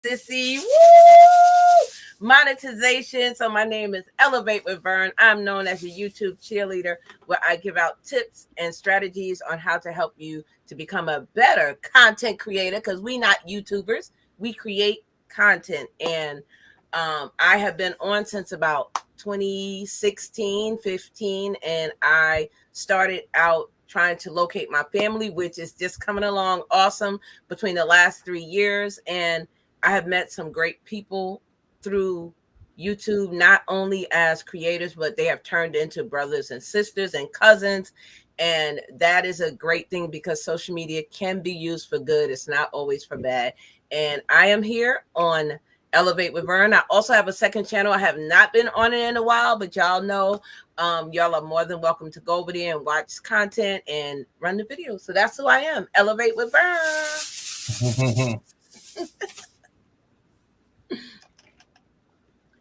Sissy. Woo! Monetization. So my name is Elevate with Vern. I'm known as a YouTube cheerleader where I give out tips and strategies on how to help you to become a better content creator because we not YouTubers. We create content. And I have been on since about 2016, 15, and I started out trying to locate my family, which is just coming along awesome between the last 3 years. And I have met some great people through YouTube, not only as creators, but they have turned into brothers and sisters and cousins. And that is a great thing because social media can be used for good. It's not always for bad. And I am here on Elevate with Vern. I also have a second channel. I have not been on it in a while, but y'all know y'all are more than welcome to go over there and watch content and run the videos. So that's who I am, Elevate with Vern.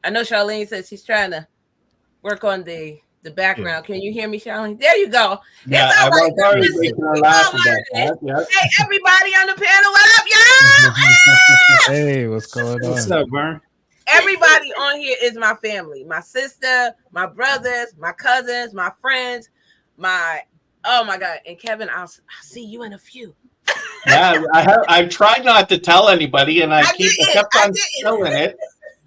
I know Charline says she's trying to work on the background. Can you hear me, Charline? There you go. Yeah, it's all I right. Hey, everybody on the panel, what up, y'all? Hey, what's going on? What's up, Vern? Everybody on here is my family. My sister, my brothers, my cousins, my friends, oh my God. And Kevin, I'll see you in a few. Yeah, I've tried not to tell anybody, and I kept on showing it.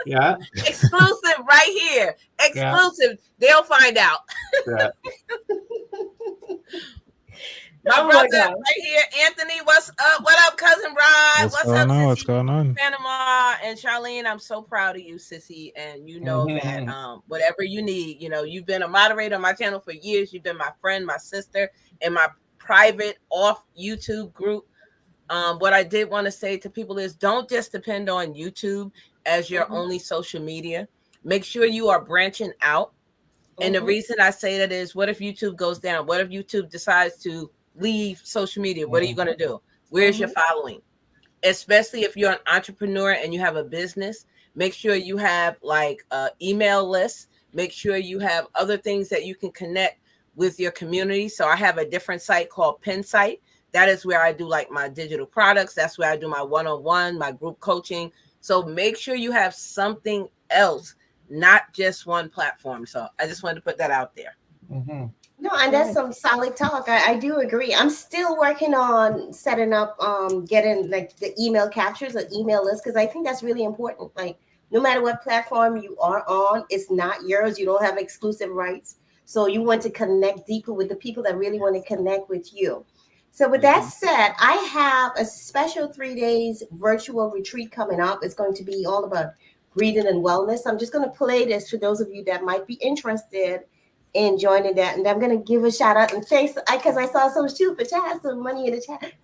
Yeah. Exclusive right here. Exclusive. Yeah. They'll find out. Yeah. My brother right here, Anthony. What's up? What up, cousin Rod? What's going on? What's going on? Panama and Charline, I'm so proud of you, sissy. And you know that whatever you need, you've been a moderator on my channel for years. You've been my friend, my sister, and my private off YouTube group. What I did want to say to people is don't just depend on YouTube as your only social media. Make sure you are branching out. And the reason I say that is, what if YouTube goes down? What if YouTube decides to leave social media? What are you going to do? Where's your following? Especially if you're an entrepreneur and you have a business, make sure you have like email lists. Make sure you have other things that you can connect with your community. So I have a different site called Pinsite. That is where I do like my digital products. That's where I do my one-on-one, my group coaching. So make sure you have something else, not just one platform. So I just wanted to put that out there. No, and that's some solid talk. I do agree. I'm still working on setting up, getting like the email captures or email list, because I think that's really important. Like no matter what platform you are on, it's not yours. You don't have exclusive rights. So you want to connect deeper with the people that really want to connect with you. So with that said, I have a special 3 days virtual retreat coming up. It's going to be all about breathing and wellness. I'm just going to play this for those of you that might be interested in joining that. And I'm going to give a shout out and thanks because I saw some super chats, some money in the chat.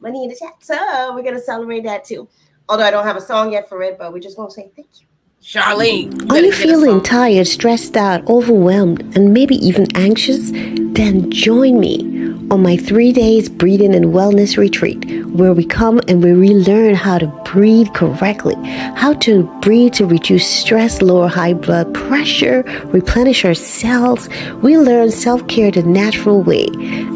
So we're going to celebrate that too. Although I don't have a song yet for it, but we're just going to say thank you. Charline, are you feeling tired, stressed out, overwhelmed, and maybe even anxious? Then join me on my 3 days breathing and wellness retreat, where we come and we relearn how to breathe correctly, how to breathe to reduce stress, lower high blood pressure, replenish our cells. We learn self-care the natural way,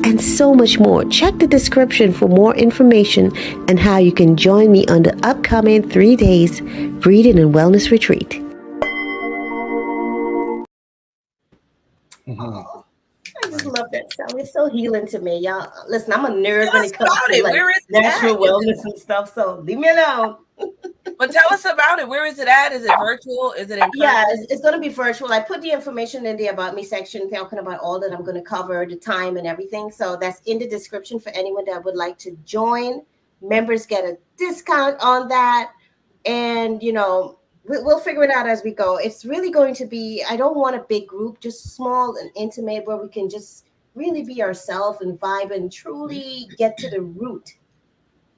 and so much more. Check the description for more information and how you can join me on the upcoming 3 days breathing and wellness retreat. I just love that sound. It's so healing to me, y'all. Listen, I'm a nerd when it comes to like natural wellness and stuff. So leave me alone. But tell us about it. Where is it at? Is it virtual? Is it in person? Yeah, it's going to be virtual. I put the information in the About Me section, talking about all that I'm going to cover, the time and everything. So that's in the description for anyone that would like to join. Members get a discount on that. And, we'll figure it out as we go. It's really going to be, I don't want a big group, just small and intimate where we can just really be ourselves and vibe and truly get to the root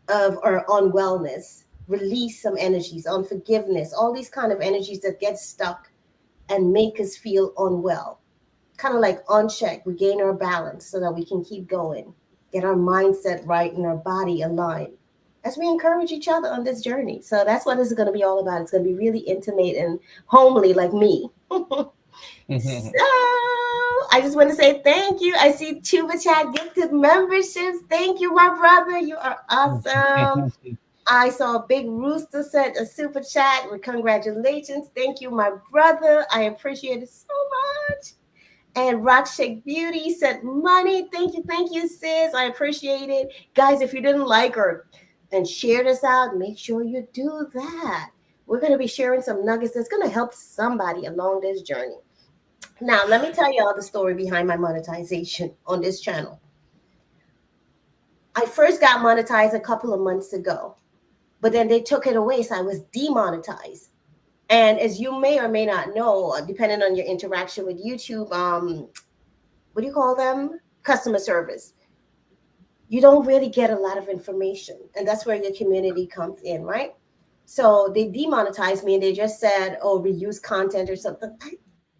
of our unwellness, release some energies on forgiveness, all these kind of energies that get stuck and make us feel unwell. Kind of like unchecked, regain our balance so that we can keep going, get our mindset right and our body aligned as we encourage each other on this journey. So that's what this is going to be all about. It's going to be really intimate and homely like me. So I just want to say thank you. I see Chuba Chat gifted memberships. Thank you, my brother. You are awesome. I saw Big Rooster sent a super chat with congratulations. Thank you, my brother. I appreciate it so much. And Rock Shake Beauty sent money. Thank you, sis. I appreciate it. Guys, if you didn't like her and share this out, make sure you do that. We're going to be sharing some nuggets that's going to help somebody along this journey. Now, let me tell you all the story behind my monetization on this channel. I first got monetized a couple of months ago, but then they took it away, so I was demonetized. And as you may or may not know, depending on your interaction with YouTube, what do you call them? Customer service. You don't really get a lot of information, and that's where your community comes in, right? So they demonetized me, and they just said, "Oh, reuse content or something." I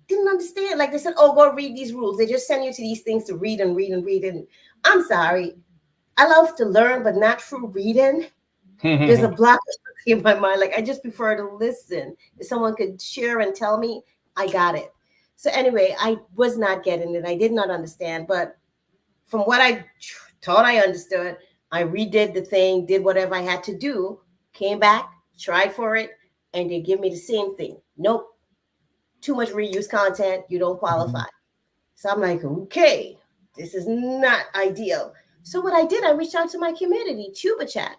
didn't understand. Like they said, "Oh, go read these rules." They just send you to these things to read and read and read. And I'm sorry, I love to learn, but not through reading. There's a block in my mind. Like I just prefer to listen. If someone could share and tell me, I got it. So anyway, I was not getting it. I did not understand. But from what I thought I understood, I redid the thing, did whatever I had to do, came back, tried for it, and they give me the same thing. Nope. Too much reuse content. You don't qualify. So I'm like, okay, this is not ideal. So what I did, I reached out to my community, Tuba Chat.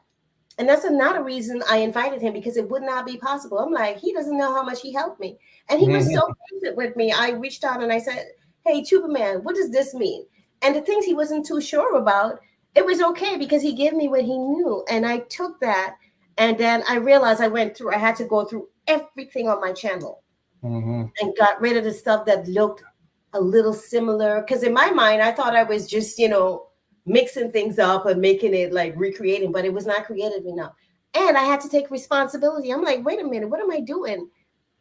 And that's another reason I invited him, because it would not be possible. I'm like, he doesn't know how much he helped me. And he was so patient with me. I reached out and I said, hey, Tuba Man, what does this mean? And the things he wasn't too sure about, it was okay because he gave me what he knew. And I took that. And then I realized I had to go through everything on my channel and got rid of the stuff that looked a little similar. Because in my mind, I thought I was just, mixing things up and making it like recreating, but it was not creative enough. And I had to take responsibility. I'm like, wait a minute, what am I doing?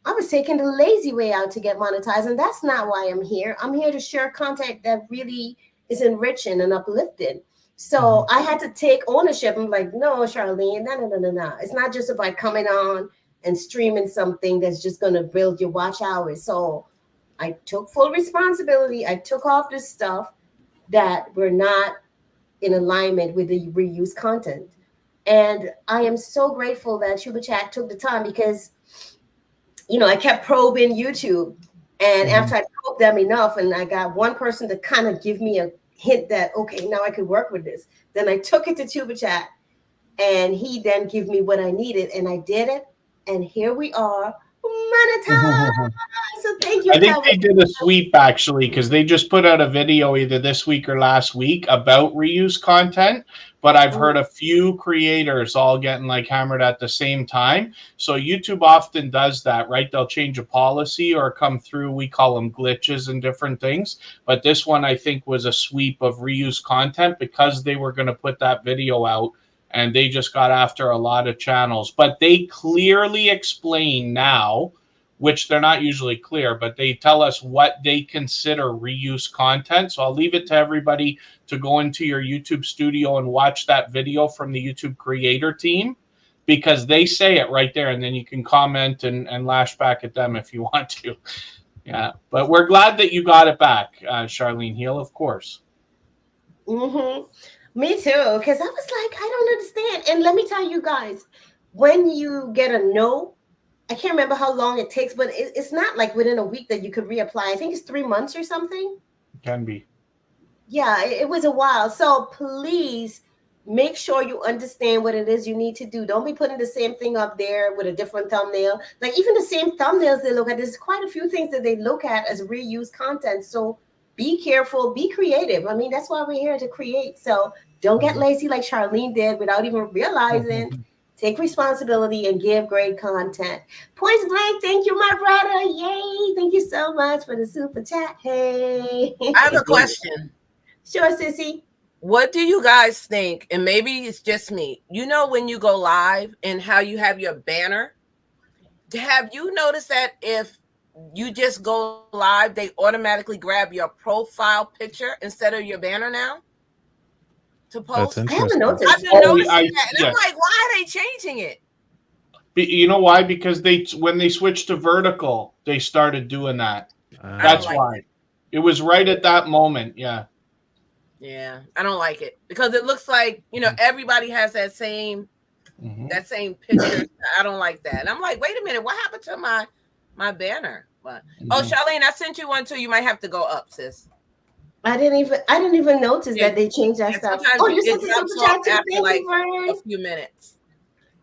I was taking the lazy way out to get monetized. And that's not why I'm here. I'm here to share content that really is enriching and uplifting. So I had to take ownership. I'm like, no, Charlene, no. It's not just about coming on and streaming something that's just going to build your watch hours. So I took full responsibility. I took off the stuff that were not in alignment with the reuse content. And I am so grateful that Tuba Chat took the time because, I kept probing YouTube. And after I probed them enough and I got one person to kind of give me a hint that, okay, now I could work with this. Then I took it to Tuba Chat and he then gave me what I needed and I did it. And here we are, monetized. So thank you. I think they did a sweep actually, because they just put out a video either this week or last week about reuse content. But I've heard a few creators all getting like hammered at the same time. So YouTube often does that, right? They'll change a policy or come through. We call them glitches and different things. But this one, I think, was a sweep of reuse content because they were going to put that video out. And they just got after a lot of channels. But they clearly explain now, which they're not usually clear, but they tell us what they consider reuse content. So I'll leave it to everybody to go into your YouTube studio and watch that video from the YouTube creator team, because they say it right there. And then you can comment and lash back at them if you want to. Yeah, but we're glad that you got it back, Charlene Heal, of course. Me too, because I was like, I don't understand. And let me tell you guys, when you get a no, I can't remember how long it takes, but it's not like within a week that you could reapply. I think it's 3 months or something. Can be. Yeah, it was a while. So please make sure you understand what it is you need to do. Don't be putting the same thing up there with a different thumbnail. Like even the same thumbnails they look at, there's quite a few things that they look at as reuse content. So be careful, be creative. I mean, that's why we're here to create. So don't get lazy like Charlene did without even realizing. Take responsibility and give great content. Points Blank, thank you, my brother. Yay. Thank you so much for the super chat. Hey. I have a question. Sure, sissy. What do you guys think? And maybe it's just me. When you go live and how you have your banner, have you noticed that if you just go live, they automatically grab your profile picture instead of your banner now to post? I haven't noticed. I've been noticing that. And I'm like, why are they changing it? You know why? Because when they switched to vertical, they started doing that. That's why. It was right at that moment. Yeah. Yeah, I don't like it because it looks like, everybody has that same Mhm. that same picture. I don't like that. And I'm like, wait a minute, what happened to my banner? But oh, Mhm. Charlene, I sent you one too. You might have to go up, sis. I didn't even notice Yeah, that they changed that yeah, stuff. sometimes Oh, you it sent the super drops off chat too. after Thank you, like Vern. a few minutes.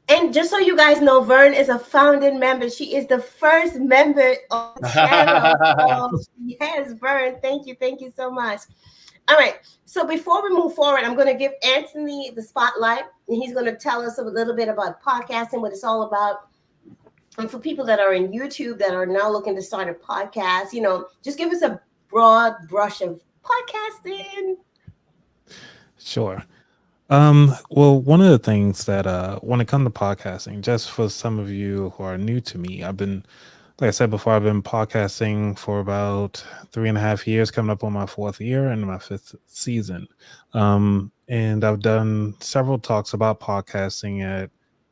And just so you guys know, Vern is a founding member. She is the first member of the channel. So yes, Vern, thank you so much. All right. So before we move forward, I'm going to give Anthony the spotlight, and he's going to tell us a little bit about podcasting, what it's all about. And for people that are in YouTube that are now looking to start a podcast, just give us a broad brush of podcasting. Sure. Well, one of the things that when it comes to podcasting, just for some of you who are new to me, like I said before, I've been podcasting for about 3.5 years, coming up on my 4th year and my 5th season. And I've done several talks about podcasting at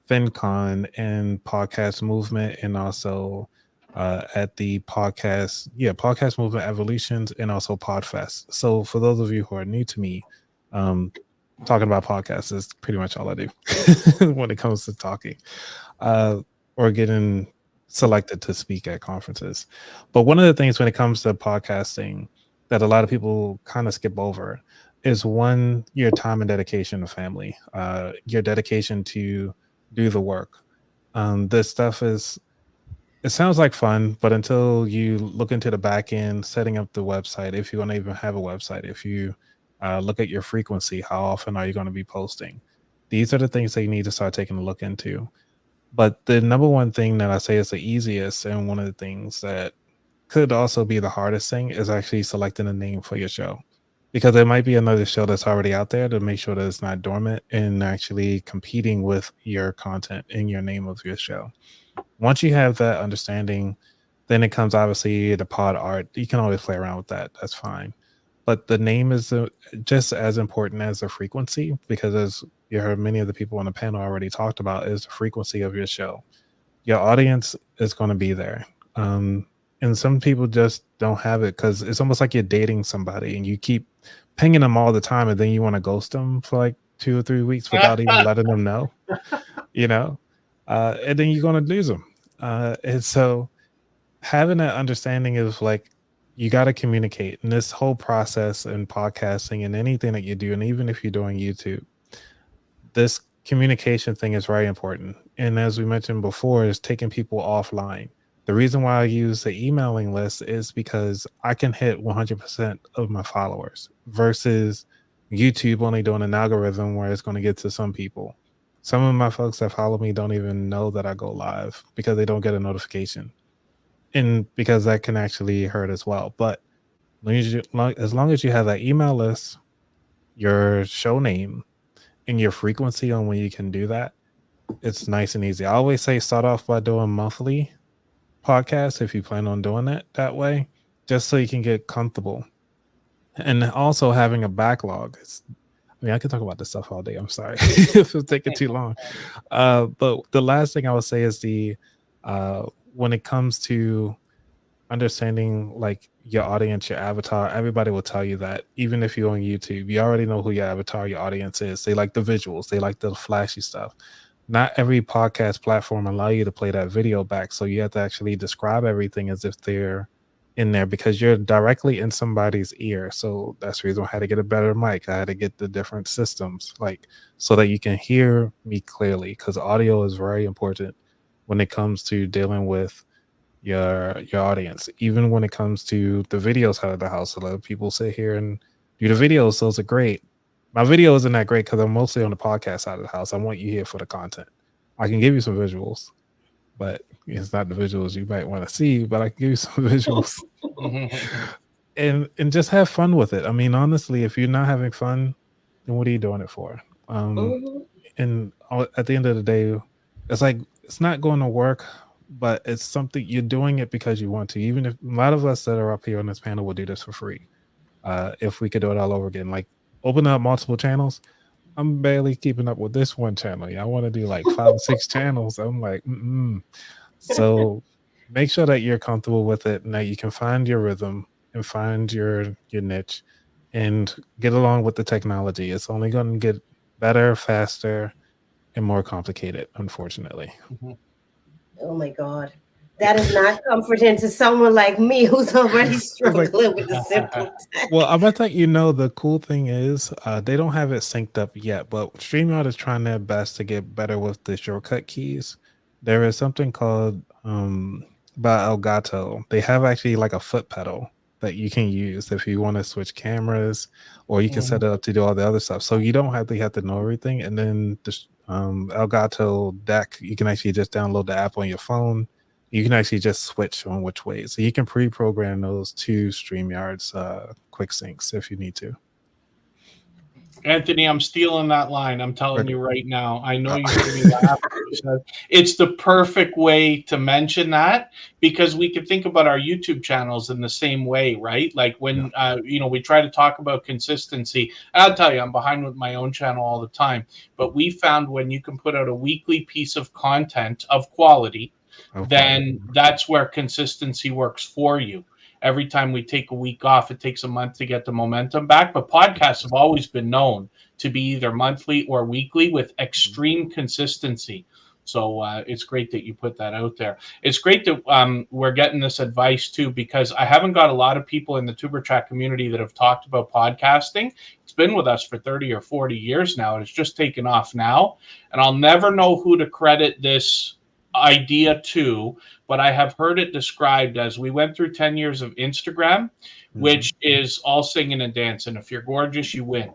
FinCon and Podcast Movement, and also at the Podcast Movement Evolutions, and also Podfest. So for those of you who are new to me, talking about podcasts is pretty much all I do when it comes to talking or getting selected to speak at conferences. But one of the things when it comes to podcasting that a lot of people kind of skip over is one, your time and dedication to family, your dedication to do the work. This stuff it sounds like fun, but until you look into the back end, setting up the website, if you're going to even have a website, if you look at your frequency, how often are you going to be posting? These are the things that you need to start taking a look into. But the number one thing that I say is the easiest, and one of the things that could also be the hardest thing, is actually selecting a name for your show. Because there might be another show that's already out there, to make sure that it's not dormant and actually competing with your content in your name of your show. Once you have that understanding, then it comes obviously the pod art. You can always play around with that. That's fine. But the name is just as important as the frequency, because as you heard many of the people on the panel already talked about, is the frequency of your show. Your audience is going to be there. And some people just don't have it, because it's almost like you're dating somebody and you keep pinging them all the time, and then you want to ghost them for like 2 or 3 weeks without even letting them know, you know, and then you're going to lose them. And so having that understanding is like, you got to communicate in this whole process in podcasting and anything that you do. And even if you're doing YouTube, this communication thing is very important. And as we mentioned before, is taking people offline. The reason why I use the emailing list is because I can hit 100% of my followers versus YouTube only doing an algorithm where it's going to get to some people. Some of my folks that follow me don't even know that I go live because they don't get a notification. And because that can actually hurt as well. But as long as you have that email list, your show name, and your frequency on when you can do that, it's nice and easy. I always say start off by doing monthly podcasts if you plan on doing that way, just so you can get comfortable. And also having a backlog. I could talk about this stuff all day. I'm sorry if it's taking too long. But the last thing I would say is when it comes to understanding like your audience, your avatar, everybody will tell you that. Even if you're on YouTube, you already know who your avatar, your audience is. They like the visuals, they like the flashy stuff. Not every podcast platform allow you to play that video back, so you have to actually describe everything as if they're in there, because you're directly in somebody's ear. So that's the reason I had to get a better mic. I had to get the different systems, like, so that you can hear me clearly, because audio is very important when it comes to dealing with your audience. Even when it comes to the video side of the house, a lot of people sit here and do the videos. Those are great. My video isn't that great because I'm mostly on the podcast side of the house. I want you here for the content. I can give you some visuals, but it's not the visuals you might want to see, but I can give you some visuals. and just have fun with it. I mean, honestly, if you're not having fun, then what are you doing it for? And at the end of the day, it's like, it's not going to work, but it's something you're doing it because you want to. Even if a lot of us that are up here on this panel will do this for free, if we could do it all over again, like open up multiple channels. I'm barely keeping up with this one channel. I want to do like 5 or 6 channels. I'm like, So make sure that you're comfortable with it and that you can find your rhythm and find your niche and get along with the technology. It's only going to get better, faster, and more complicated, unfortunately. Oh my God. That is not comforting to someone like me who's already Like, struggling with the simple tech. well, I bet that the cool thing is they don't have it synced up yet, but StreamYard is trying their best to get better with the shortcut keys. There is something called by Elgato. They have actually like a foot pedal that you can use if you want to switch cameras, or you can set it up to do all the other stuff. So you don't have to know everything. And then the Elgato deck, you can actually just download the app on your phone. You can actually just switch on which way. So you can pre-program those to StreamYard's quick syncs if you need to. Anthony, I'm stealing that line. I'm telling you right now. I know you hear me laugh. It's the perfect way to mention that, because we can think about our YouTube channels in the same way, right? Like when we try to talk about consistency. I'll tell you, I'm behind with my own channel all the time. But we found when you can put out a weekly piece of content of quality, then that's where consistency works for you. Every time we take a week off, it takes a month to get the momentum back. But podcasts have always been known to be either monthly or weekly with extreme consistency. So it's great that you put that out there. It's great that we're getting this advice too, because I haven't got a lot of people in the Tuber Track community that have talked about podcasting. It's been with us for 30 or 40 years now, and it's just taken off now. And I'll never know who to credit this idea to, but I have heard it described as we went through 10 years of Instagram, which is all singing and dancing. If you're gorgeous, you win.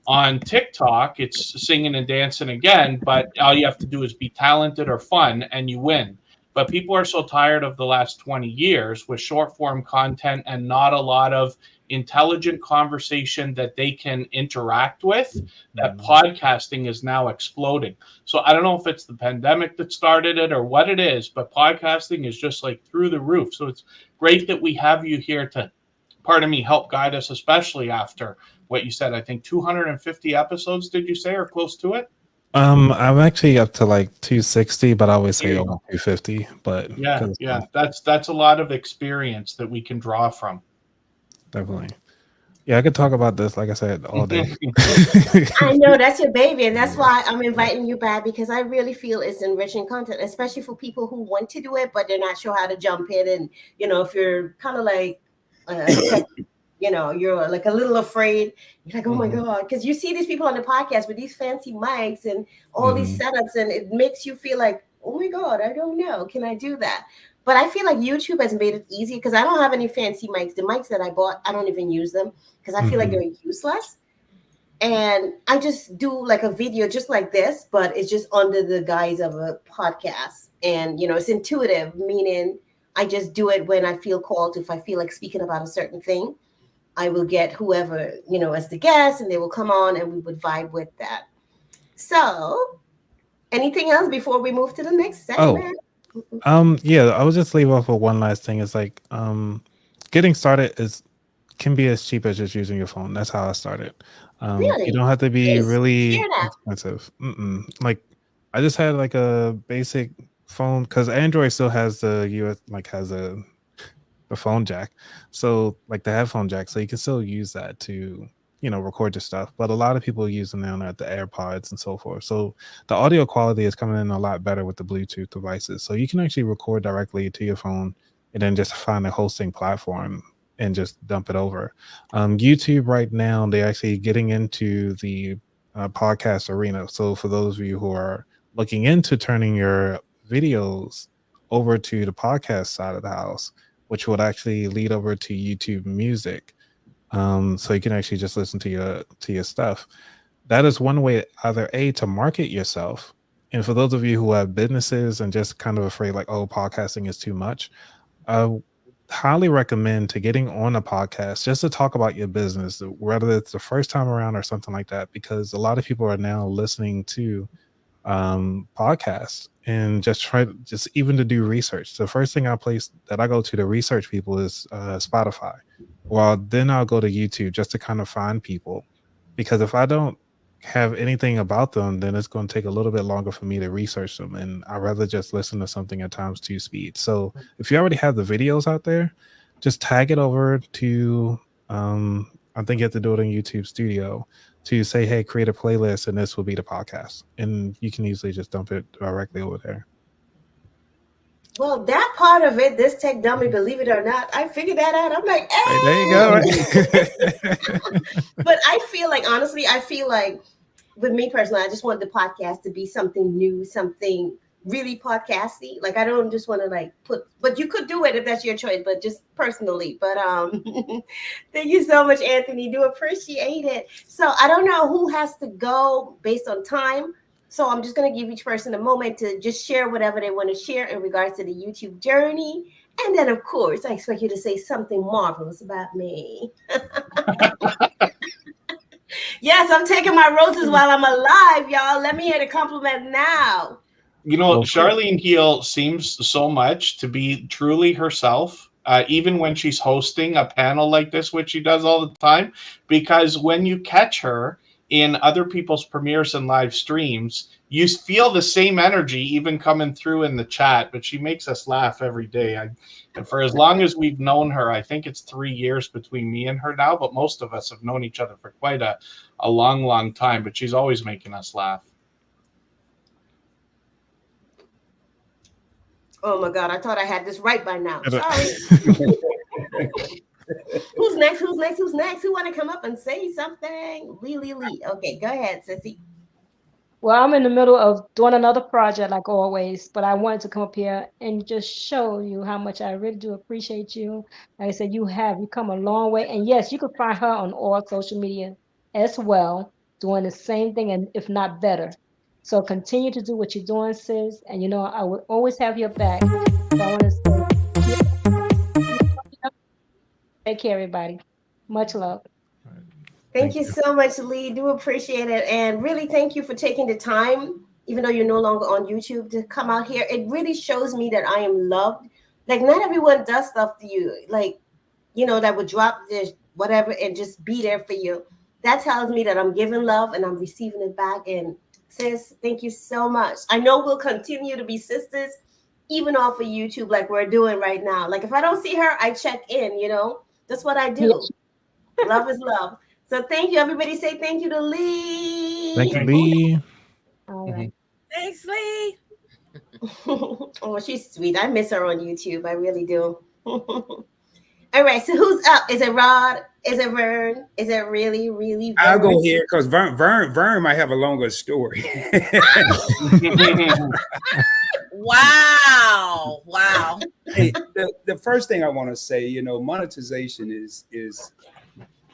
On TikTok, it's singing and dancing again, but all you have to do is be talented or fun and you win. But people are so tired of the last 20 years with short form content and not a lot of intelligent conversation that they can interact with, that podcasting is now exploding. So I don't know if it's the pandemic that started it or what it is, but podcasting is just like through the roof. So it's great that we have you here to, pardon me, help guide us, especially after what you said. I think 250 episodes, did you say, or close to it? I'm actually up to like 260, but I always say over 250. But yeah, that's a lot of experience that we can draw from. Definitely. Yeah, I could talk about this, like I said, all day. I know that's your baby, and that's why I'm inviting you back, because I really feel it's enriching content, especially for people who want to do it, but they're not sure how to jump in. And, if you're kind of like, you're like a little afraid, you're like, oh my God, because you see these people on the podcast with these fancy mics and all these setups, and it makes you feel like, oh my God, I don't know. Can I do that? But I feel like YouTube has made it easy, because I don't have any fancy mics. The mics that I bought, I don't even use them because I feel like they're useless. And I just do like a video just like this, but it's just under the guise of a podcast. And, it's intuitive, meaning I just do it when I feel called. If I feel like speaking about a certain thing, I will get whoever, as the guest, and they will come on and we would vibe with that. So anything else before we move to the next segment? Yeah, I would just leave off with one last thing. It's like getting started can be as cheap as just using your phone. That's how I started. Really? You don't have to be really Share that. expensive. Like I just had like a basic phone, because Android still has the US, like has the phone jack, so like the headphone jack, so you can still use that to record your stuff. But a lot of people use them now at the AirPods and so forth, so the audio quality is coming in a lot better with the Bluetooth devices, so you can actually record directly to your phone and then just find a hosting platform and just dump it over. YouTube right now, they're actually getting into the podcast arena. So for those of you who are looking into turning your videos over to the podcast side of the house, which would actually lead over to YouTube Music, so you can actually just listen to your stuff. That is one way, either A, to market yourself, and for those of you who have businesses and just kind of afraid like, oh, podcasting is too much, I highly recommend to getting on a podcast just to talk about your business, whether it's the first time around or something like that, because a lot of people are now listening to podcasts and just even to do research. The first thing I go to research people is Spotify. Well, then I'll go to YouTube just to kind of find people, because if I don't have anything about them, then it's going to take a little bit longer for me to research them, and I'd rather just listen to something at times 2 speed. So if you already have the videos out there, just tag it over to I think you have to do it in YouTube Studio. to say, hey, create a playlist and this will be the podcast. And you can easily just dump it directly over there. Well, that part of it, this tech dummy, believe it or not, I figured that out. I'm like, hey. Right, there you go. Right? But I feel like, honestly, with me personally, I just want the podcast to be something new, something really podcasty. Like, I don't just want to but you could do it if that's your choice, but just personally. But thank you so much, Anthony. Do appreciate it. So I don't know who has to go based on time. So I'm just going to give each person a moment to just share whatever they want to share in regards to the YouTube journey. And then, of course, I expect you to say something marvelous about me. Yes, I'm taking my roses while I'm alive, y'all. Let me hear the compliment now. You know, Charline Heel seems so much to be truly herself, even when she's hosting a panel like this, which she does all the time, because when you catch her in other people's premieres and live streams, you feel the same energy even coming through in the chat, but she makes us laugh every day. And for as long as we've known her, I think it's 3 years between me and her now, but most of us have known each other for quite a long, long time, but she's always making us laugh. Oh my God, I thought I had this right by now. Sorry. Who's next? Who want to come up and say something? Lee. Okay, go ahead, Sissy. Well, I'm in the middle of doing another project like always, but I wanted to come up here and just show you how much I really do appreciate you. Like I said, you come a long way. And yes, you can find her on all social media as well, doing the same thing and if not better. So continue to do what you're doing, sis. And I will always have your back. So I want to say, take care, everybody. Much love. Thank you so much, Lee. Do appreciate it. And really thank you for taking the time, even though you're no longer on YouTube, to come out here. It really shows me that I am loved. Like, not everyone does stuff to you, like, that would drop this whatever and just be there for you. That tells me that I'm giving love and I'm receiving it back. And sis, thank you so much. I know we'll continue to be sisters, even off of YouTube, like we're doing right now. Like, if I don't see her, I check in, that's what I do. Love is love. So thank you. Everybody say thank you to Lee. Thank you, Lee. All right. Thanks, Lee. Oh, she's sweet. I miss her on YouTube. I really do. All right. So who's up? Is it Rod? Is it Vern? Is it really Vern? I'll go here because Vern might have a longer story. Wow. Hey, the first thing I want to say, monetization is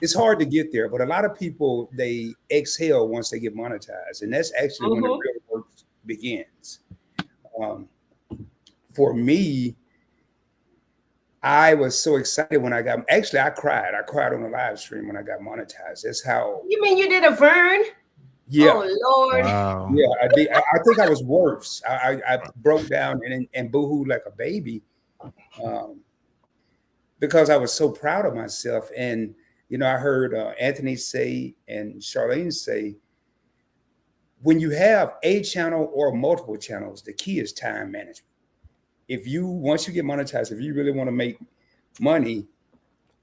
it's hard to get there, but a lot of people, they exhale once they get monetized, and that's actually when the real work begins. For me, I was so excited when I cried. I cried on the live stream when I got monetized. That's how. You mean you did a Vern? Yeah. Oh Lord. Wow. Yeah, I did. I think I was worse. I broke down and boohooed like a baby, because I was so proud of myself. And I heard Anthony say and Charline say, when you have a channel or multiple channels, the key is time management. Once you get monetized, if you really want to make money,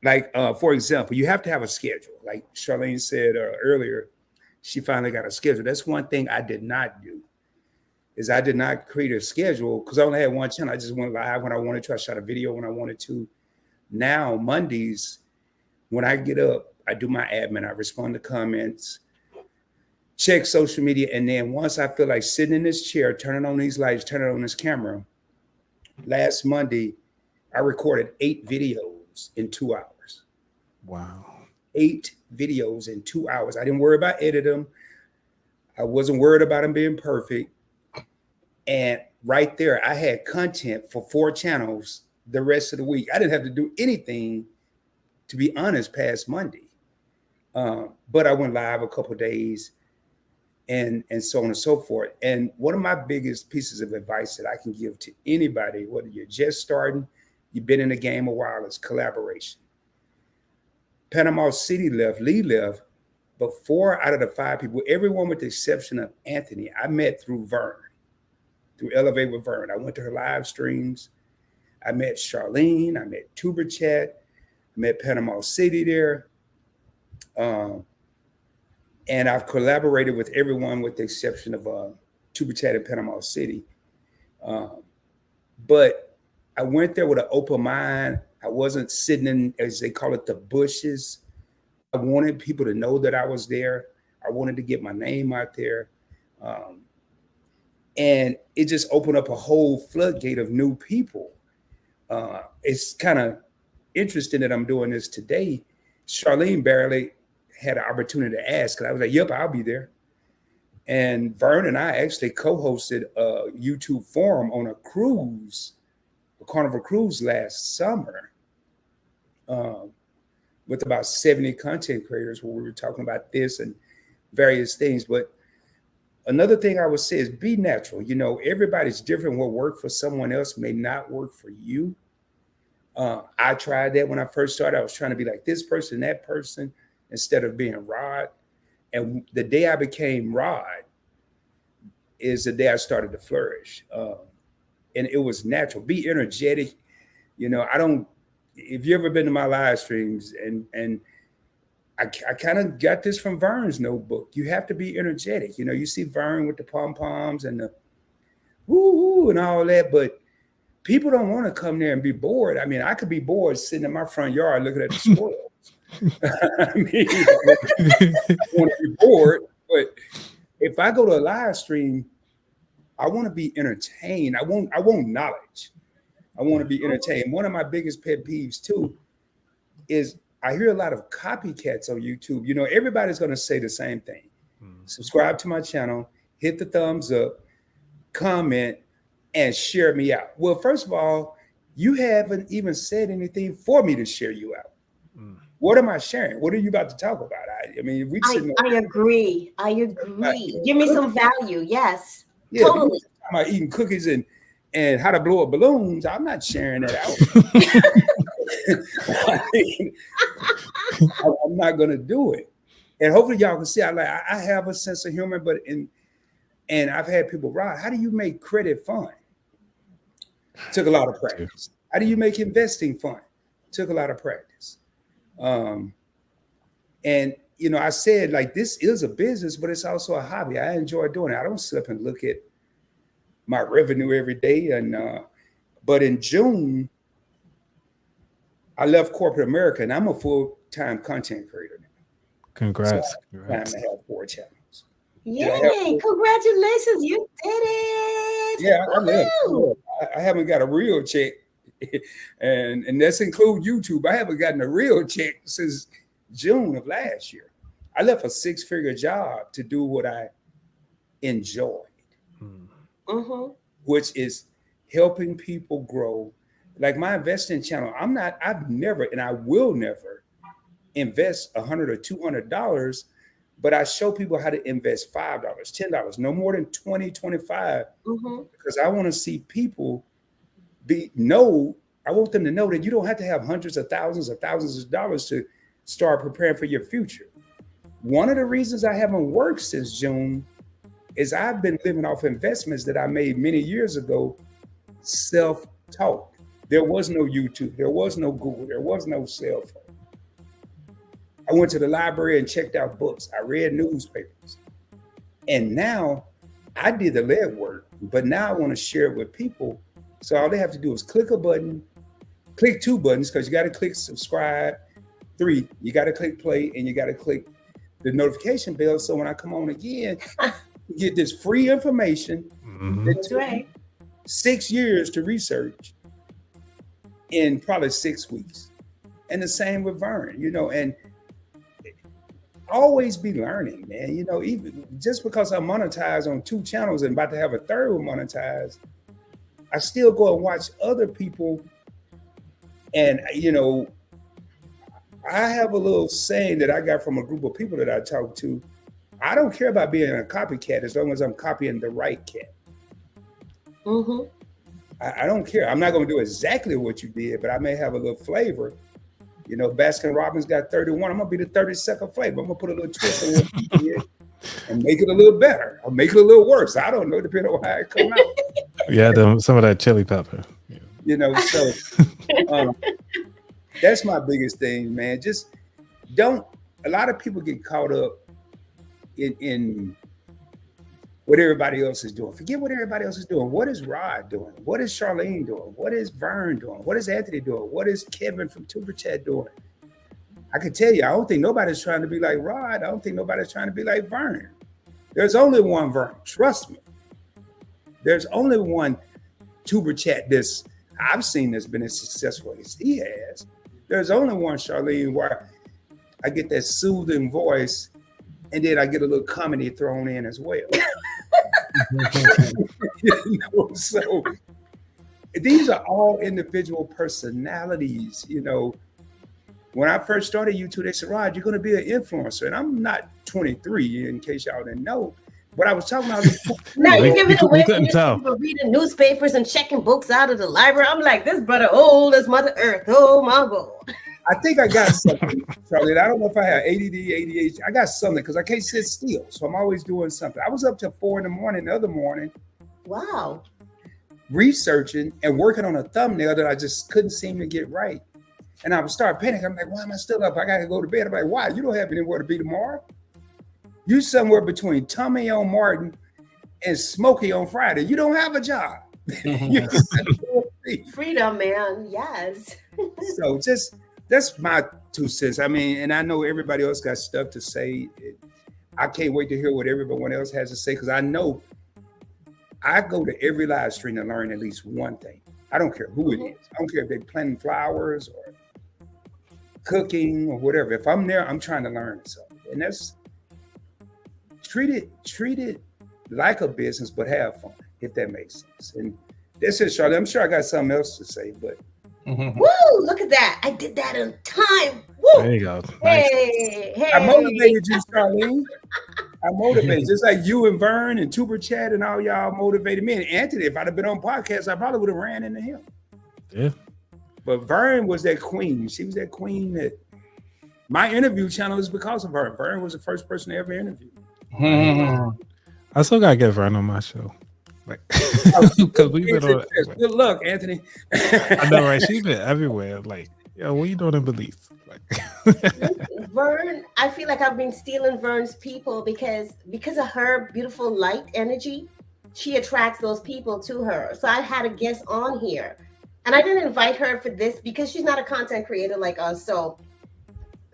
like for example, you have to have a schedule. Like Charline said earlier, she finally got a schedule. That's one thing I did not do, is I did not create a schedule because I only had one channel. I just went live when I wanted to. I shot a video when I wanted to. Now Mondays, when I get up, I do my admin. I respond to comments, check social media, and then once I feel like sitting in this chair, turning on these lights, turning on this camera, last Monday, I recorded 8 videos in 2 hours. Wow. 8 videos in 2 hours. I didn't worry about editing them. I wasn't worried about them being perfect. And right there, I had content for 4 channels the rest of the week. I didn't have to do anything, to be honest, past Monday. But I went live a couple of days and so on and so forth. And one of my biggest pieces of advice that I can give to anybody, whether you're just starting, you've been in the game a while, is collaboration. Panama City left, Lee left, but 4 out of the 5 people, everyone with the exception of Anthony, I met through Vern, through Elevate with Vern. I went to her live streams. I met Charline, I met Tuber Chat, I met Panama City there. And I've collaborated with everyone with the exception of Tuba Chat in Panama City. But I went there with an open mind. I wasn't sitting in, as they call it, the bushes. I wanted people to know that I was there. I wanted to get my name out there. And it just opened up a whole floodgate of new people. It's kind of interesting that I'm doing this today. Charline barely had an opportunity to ask, and I was like, yep, I'll be there. And Vern and I actually co-hosted a YouTube forum on a cruise, a Carnival cruise last summer, with about 70 content creators where we were talking about this and various things. But another thing I would say is be natural. You know, everybody's different. What worked for someone else may not work for you. I tried that when I first started. I was trying to be like this person, that person, instead of being Rod. And the day I became Rod is the day I started to flourish. And it was natural. Be energetic. You know, if you ever been to my live streams, and I kind of got this from Vern's notebook. You have to be energetic. You know, you see Vern with the pom-poms and the woo-hoo and all that, but people don't want to come there and be bored. I mean, I could be bored sitting in my front yard looking at the squirrels. I mean, I want to be bored, but if I go to a live stream, I want to be entertained. I want knowledge. I want to be entertained. One of my biggest pet peeves too is I hear a lot of copycats on YouTube. You know, everybody's going to say the same thing. Subscribe to my channel, hit the thumbs up, comment, and share me out. Well, first of all, you haven't even said anything for me to share you out. What am I sharing? What are you about to talk about? I mean, I agree. Give me some value. Yes, yeah, totally. I'm about eating cookies and how to blow up balloons. I'm not sharing that out. I'm not gonna do it. And hopefully y'all can see I have a sense of humor, and I've had people, Rod, how do you make credit fun? Took a lot of practice. How do you make investing fun? Took a lot of practice. And you know, I said, like, this is a business, but it's also a hobby. I enjoy doing it. I don't sit up and look at my revenue every day. And but in June, I left corporate America, and I'm a full-time content creator now. Congrats. So Congrats. I have 4 channels. Yay! Congratulations, you did it. Yeah, I haven't got a real check, and that's include YouTube. I haven't gotten a real check since June of last year. I left a 6-figure job to do what I enjoyed, which is helping people grow. Like my investing channel, I've never, and I will never invest $100 or $200, but I show people how to invest $5, $10, no more than 20, 25, because I want to see people I want them to know that you don't have to have hundreds of thousands of dollars to start preparing for your future. One of the reasons I haven't worked since June is I've been living off investments that I made many years ago, self-taught. There was no YouTube, there was no Google, there was no cell phone. I went to the library and checked out books. I read newspapers. And now I did the legwork, but now I want to share it with people. So all they have to do is click a button, click 2 buttons, because you got to click subscribe. 3, you got to click play, and you got to click the notification bell. So when I come on again, you get this free information. That's right. 6 years to research in probably 6 weeks. And the same with Vern, you know, and always be learning, man. You know, even just because I monetize on 2 channels and about to have a 3rd one monetized, I still go and watch other people. And, you know, I have a little saying that I got from a group of people that I talk to. I don't care about being a copycat as long as I'm copying the right cat. I don't care. I'm not going to do exactly what you did, but I may have a little flavor. You know, Baskin Robbins got 31. I'm going to be the 32nd flavor. I'm going to put a little twist on what you did and make it a little better or make it a little worse. I don't know, depending on how it come out. Yeah, some of that chili pepper. Yeah. You know, so that's my biggest thing, man. Just a lot of people get caught up in what everybody else is doing. Forget what everybody else is doing. What is Rod doing? What is Charline doing? What is Vern doing? What is Anthony doing? What is Kevin from Tuber Chat doing? I can tell you, I don't think nobody's trying to be like Rod. I don't think nobody's trying to be like Vern. There's only one Vern. Trust me. There's only one Tuber Chat I've seen that's been as successful as he has. There's only one Charline where I get that soothing voice, and then I get a little comedy thrown in as well. So these are all individual personalities. When I first started YouTube, they said, Rod, you're going to be an influencer. And I'm not 23, in case y'all didn't know. But I was talking about now you're giving away couldn't tell. people reading newspapers and checking books out of the library. I'm like, this brother old as Mother Earth. Oh my God. I think I got something, Charlie. I don't know if I have ADD, ADHD. I got something because I can't sit still. So I'm always doing something. I was up till 4 a.m. the other morning. Wow. Researching and working on a thumbnail that I just couldn't seem to get right. And I would start panicking. I'm like, why am I still up? I got to go to bed. I'm like, why? You don't have anywhere to be tomorrow. You somewhere between Tommy on Martin and Smokey on Friday. You don't have a job. Freedom, man. Yes. So that's my 2 cents. I mean, and I know everybody else got stuff to say. I can't wait to hear what everyone else has to say because I know I go to every live stream to learn at least one thing. I don't care who it is. I don't care if they're planting flowers or cooking or whatever. If I'm there, I'm trying to learn something. And that's treat it like a business, but have fun, if that makes sense. And this is Charlotte. I'm sure I got something else to say, but woo, look at that. I did that on time. Woo. There you go. Hey, Nice. hey. I motivated you, Charlene. I motivated, just like you and Vern and Tuber Chat and all y'all motivated me. And Anthony, if I'd have been on podcast, I probably would have ran into him. Yeah. But Vern was that queen. She was that queen that my interview channel is because of her. Vern was the first person to ever interview me. I still gotta get Vern on my show. Like, because we've been on. Good luck, Anthony. I know, right? She's been everywhere. Like, yo, what you doing in Belize? Like, Vern, I feel like I've been stealing Vern's people because of her beautiful light energy. She attracts those people to her. So I had a guest on here, and I didn't invite her for this because she's not a content creator like us. So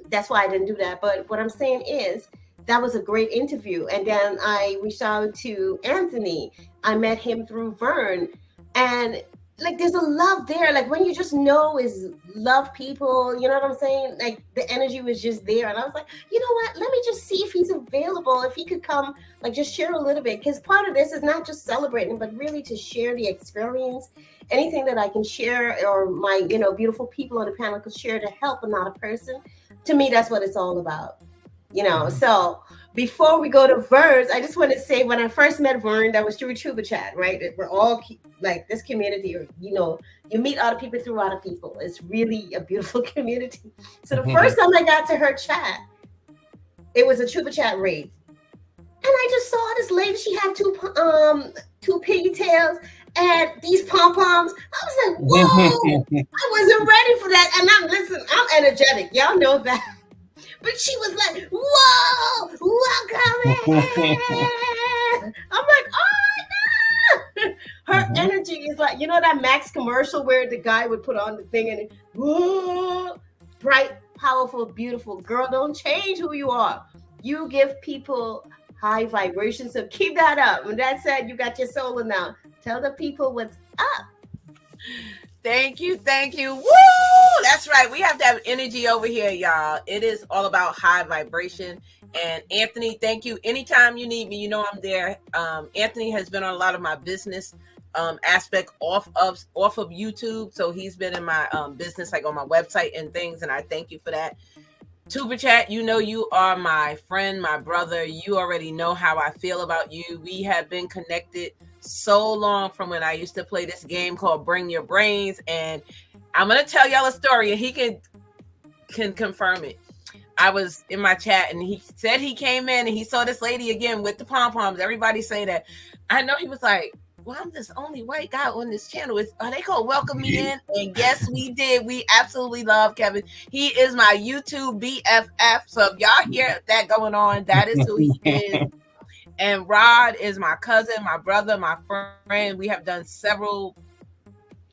that's why I didn't do that. But what I'm saying is, that was a great interview. And then I reached out to Anthony. I met him through Vern. And like, there's a love there. Like when you just know is love people, you know what I'm saying? Like the energy was just there. And I was like, you know what? Let me just see if he's available. If he could come, like just share a little bit. Because part of this is not just celebrating, but really to share the experience. Anything that I can share or my, beautiful people on the panel could share to help another person. To me, that's what it's all about. So before we go to Vern, I just want to say when I first met Vern, that was through Tuber Chat, right? We're all like this community, you meet other people through other people. It's really a beautiful community. So the first time I got to her chat, it was a Tuber Chat raid. And I just saw this lady, she had two pigtails and these pom-poms. I was like, whoa, I wasn't ready for that. And I'm energetic. Y'all know that. But she was like, whoa, welcome in. I'm like, oh my God. Her energy is like, that Max commercial where the guy would put on the thing and whoa, bright, powerful, beautiful. Girl, don't change who you are. You give people high vibrations. So keep that up. When that said, you got your solo now. Tell the people what's up. Thank you. Woo! That's right. We have to have energy over here, y'all. It is all about high vibration. And Anthony, thank you. Anytime you need me, I'm there. Anthony has been on a lot of my business aspect off of YouTube. So he's been in my business, like on my website and things. And I thank you for that. Tuber Chat, you are my friend, my brother. You already know how I feel about you. We have been connected so long from when I used to play this game called Bring Your Brains. And I'm going to tell y'all a story and he can confirm it. I was in my chat and he said he came in and he saw this lady again with the pom-poms. Everybody say that. I know he was like, well, I'm this only white guy on this channel. Are they gonna welcome me in? And yes, we did. We absolutely love Kevin. He is my YouTube BFF. So if y'all hear that going on, that is who he is. And Rod is my cousin, my brother, my friend. We have done several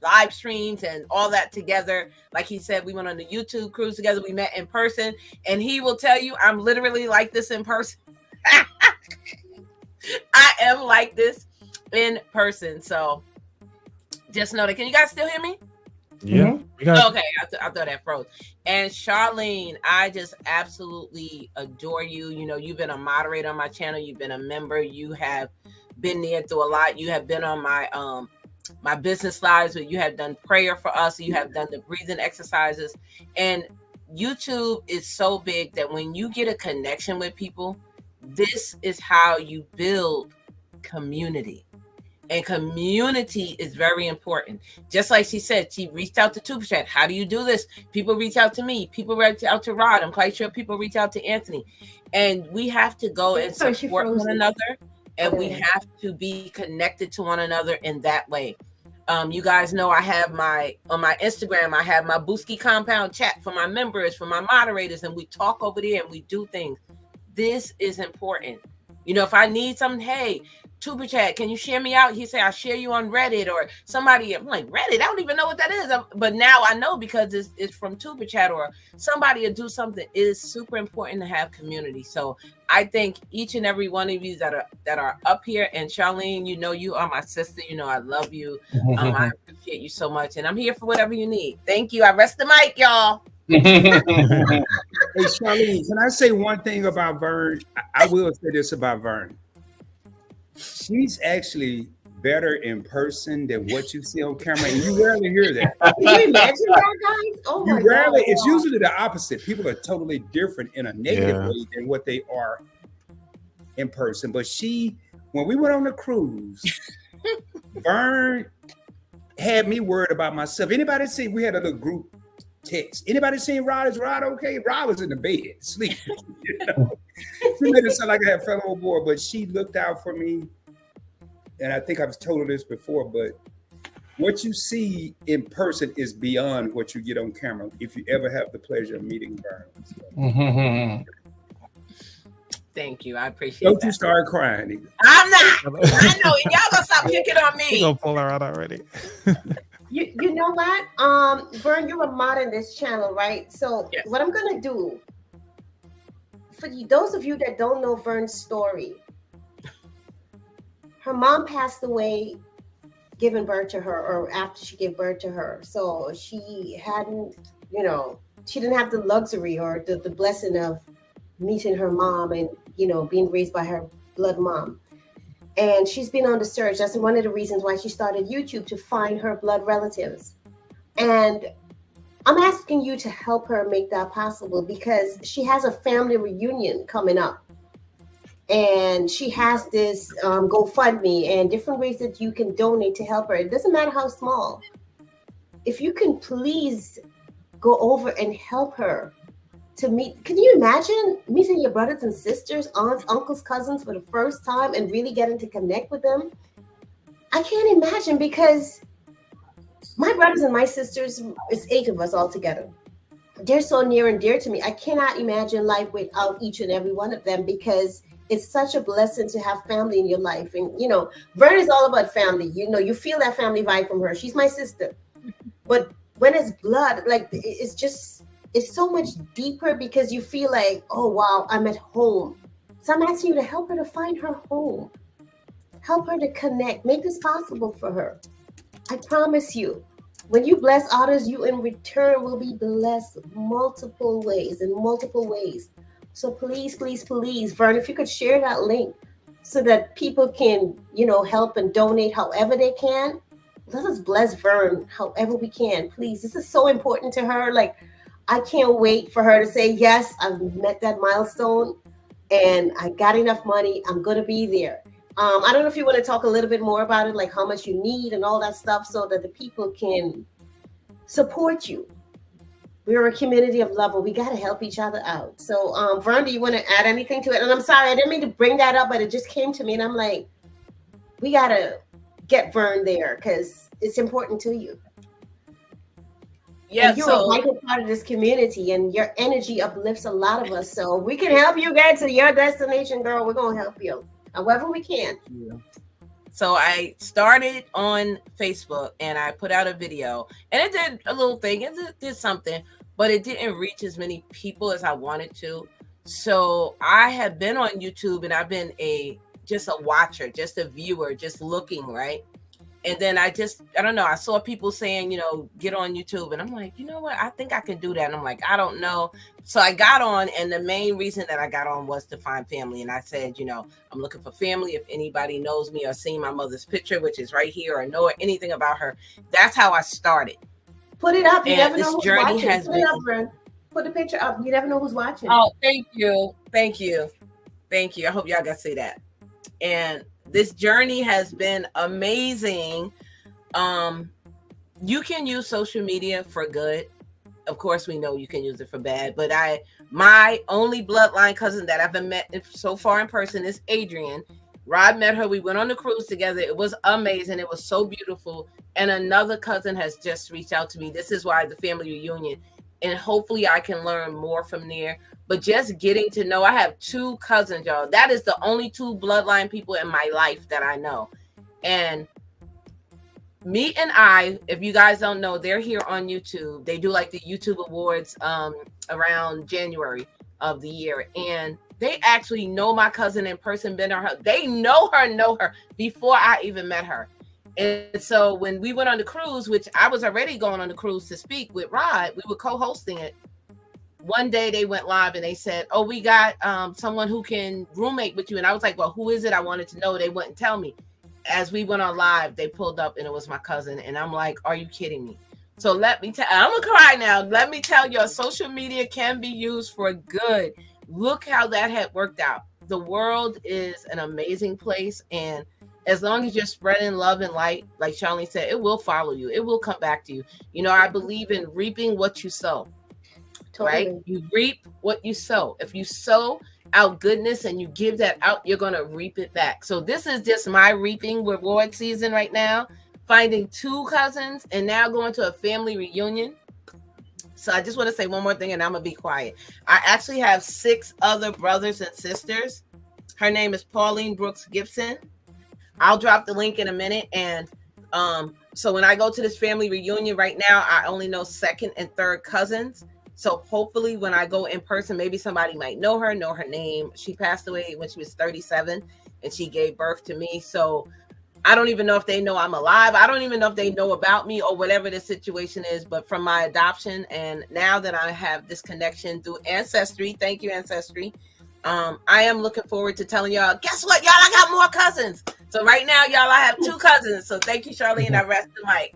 live streams and all that together. Like he said, we went on the YouTube cruise together. We met in person, and he will tell you I'm literally like this in person. I am like this in person. So just know that. Can you guys still hear me? Yeah. We got Okay, I thought that froze. And Charline, I just absolutely adore you. You know, you've been a moderator on my channel. You've been a member. You have been there through a lot. You have been on my my business lives where you have done prayer for us. You have done the breathing exercises. And YouTube is so big that when you get a connection with people, this is how you build community. And community is very important. Just like she said, she reached out to Tupac. How do you do this? People reach out to me. People reach out to Rod. I'm quite sure people reach out to Anthony. And we have to go and support one another. And we have to be connected to one another in that way. You guys know I have on my Instagram, I have my Booski Compound chat for my members, for my moderators, and we talk over there and we do things. This is important. You know, if I need something, hey, Tuber Chat, can you share me out? He say, I'll share you on Reddit or somebody. I'm like, Reddit? I don't even know what that is. But now I know because it's from Tuber Chat or somebody will do something. It is super important to have community. So I thank each and every one of you that are up here. And Charline, you know, you are my sister. You know, I love you. I appreciate you so much. And I'm here for whatever you need. Thank you. I rest the mic, y'all. Hey, Charline, can I say one thing about Vern? I will say this about Vern. She's actually better in person than what you see on camera, and you rarely hear that. Can you imagine that, guys? Oh my God. It's usually the opposite. People are totally different in a negative way than what they are in person. But when we went on the cruise, Vern had me worried about myself. Anybody see, we had a little group text. Anybody seen Rod? Is Rod okay? Rod was in the bed, sleep. You know? She made it sound like I had fell overboard, but she looked out for me. And I think I've told her this before, but what you see in person is beyond what you get on camera if you ever have the pleasure of meeting Vern. Thank you. I appreciate it. Don't you start crying either. I'm not. I know. Y'all gonna stop picking on me. You're gonna pull her out already. You know what? Vern, you're a mod in this channel, right? So what I'm gonna do for those of you that don't know Vern's story, her mom passed away giving birth to her, or after she gave birth to her. So she hadn't, she didn't have the luxury or the blessing of meeting her mom and, being raised by her blood mom. And she's been on the search. That's one of the reasons why she started YouTube, to find her blood relatives. And I'm asking you to help her make that possible, because she has a family reunion coming up. And she has this GoFundMe and different ways that you can donate to help her. It doesn't matter how small. If you can please go over and help her to meet. Can you imagine meeting your brothers and sisters, aunts, uncles, cousins for the first time and really getting to connect with them? I can't imagine, because my brothers and my sisters, it's 8 of us all together. They're so near and dear to me. I cannot imagine life without each and every one of them, because it's such a blessing to have family in your life. And, Vern is all about family. You feel that family vibe from her. She's my sister. But when it's blood, like, it's so much deeper, because you feel like, oh, wow, I'm at home. So I'm asking you to help her to find her home. Help her to connect. Make this possible for her. I promise you, when you bless others, you in return will be blessed multiple ways. So please, please, please, Vern, if you could share that link so that people can, help and donate however they can. Let us bless Vern however we can, please. This is so important to her. Like, I can't wait for her to say, yes, I've met that milestone and I got enough money. I'm going to be there. I don't know if you want to talk a little bit more about it, like how much you need and all that stuff, so that the people can support you. We're a community of love, and we got to help each other out. So, Vern, do you want to add anything to it? And I'm sorry, I didn't mean to bring that up, but it just came to me, and I'm like, we got to get Vern there because it's important to you. Yeah, And you're a vital part of this community, and your energy uplifts a lot of us. So we can help you get to your destination, girl. We're gonna help you however we can. So I started on Facebook and I put out a video, and it did a little thing. It did something, but it didn't reach as many people as I wanted to. So I have been on YouTube, and I've been just a watcher, just a viewer, just looking, right? And then I don't know, I saw people saying, get on YouTube. And I'm like, you know what? I think I can do that. And I'm like, I don't know. So I got on, and the main reason that I got on was to find family. And I said, I'm looking for family. If anybody knows me or seen my mother's picture, which is right here, or know anything about her, that's how I started. Put it up. You and never this know who's journey watching. has Put been. it up, Vern. Put the picture up. You never know who's watching. Oh, thank you. Thank you. Thank you. I hope y'all got to see that. And this journey has been amazing. You can use social media for good. Of course, we know you can use it for bad, but my only bloodline cousin that I've met so far in person is Adrian. Rod met her. We went on the cruise together. It was amazing. It was so beautiful. And another cousin has just reached out to me. This is why the family reunion, and hopefully I can learn more from there. But just getting to know, I have 2 cousins, y'all. That is the only 2 bloodline people in my life that I know. And me and I, if you guys don't know, they're here on YouTube. They do like the YouTube Awards around January of the year. And they actually know my cousin in person, been on her. They know her before I even met her. And so when we went on the cruise, which I was already going on the cruise to speak with Rod, we were co-hosting it. One day they went live and they said, oh, we got someone who can roommate with you. And I was like, well, who is it? I wanted to know. They wouldn't tell me. As we went on live, they pulled up and it was my cousin. And I'm like, are you kidding me? So let me tell, I'm gonna cry now. Let me tell you, social media can be used for good. Look how that had worked out. The world is an amazing place. And as long as you're spreading love and light, like Charline said, it will follow you. It will come back to you. I believe in reaping what you sow. Totally. Right? You reap what you sow. If you sow out goodness and you give that out, you're going to reap it back. So this is just my reaping reward season right now, finding 2 cousins and now going to a family reunion. So I just want to say one more thing and I'm going to be quiet. I actually have 6 other brothers and sisters. Her name is Pauline Brooks Gibson. I'll drop the link in a minute. And so when I go to this family reunion right now, I only know 2nd and 3rd cousins. So hopefully when I go in person, maybe somebody might know her name. She passed away when she was 37 and she gave birth to me. So I don't even know if they know I'm alive. I don't even know if they know about me or whatever the situation is. But from my adoption, and now that I have this connection through Ancestry, thank you, Ancestry. I am looking forward to telling y'all, guess what, y'all, I got more cousins. So right now, y'all, I have 2 cousins. So thank you, Charline. I rest the mic.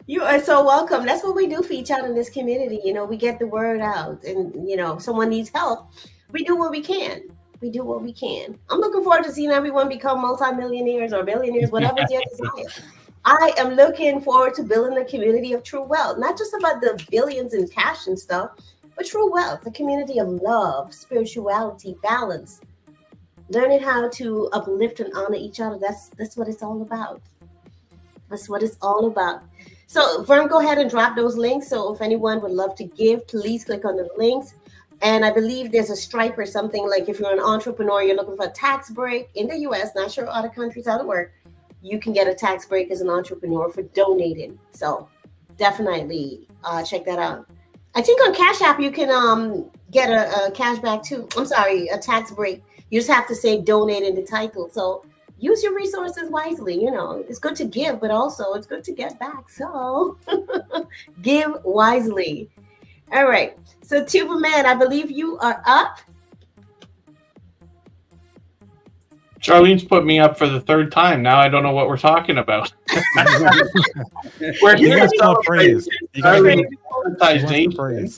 You are so welcome. That's what we do for each other in this community. We get the word out, and someone needs help. We do what we can. I'm looking forward to seeing everyone become multimillionaires or billionaires, whatever is your desire. I am looking forward to building a community of true wealth, not just about the billions in cash and stuff, but true wealth, a community of love, spirituality, balance, learning how to uplift and honor each other. That's what it's all about. That's what it's all about. So, Vern, go ahead and drop those links. So if anyone would love to give, please click on the links. And I believe there's a Stripe or something, like if you're an entrepreneur, you're looking for a tax break in the U.S., not sure other countries how to work, you can get a tax break as an entrepreneur for donating. So definitely check that out. I think on Cash App, you can get a cash back too. I'm sorry, a tax break. You just have to say donate in the title. So use your resources wisely. It's good to give, but also it's good to get back. So give wisely. All right. So Tuba Man, I believe you are up. Charlene's put me up for the 3rd time. Now I don't know what we're talking about. We're here to celebrate monetization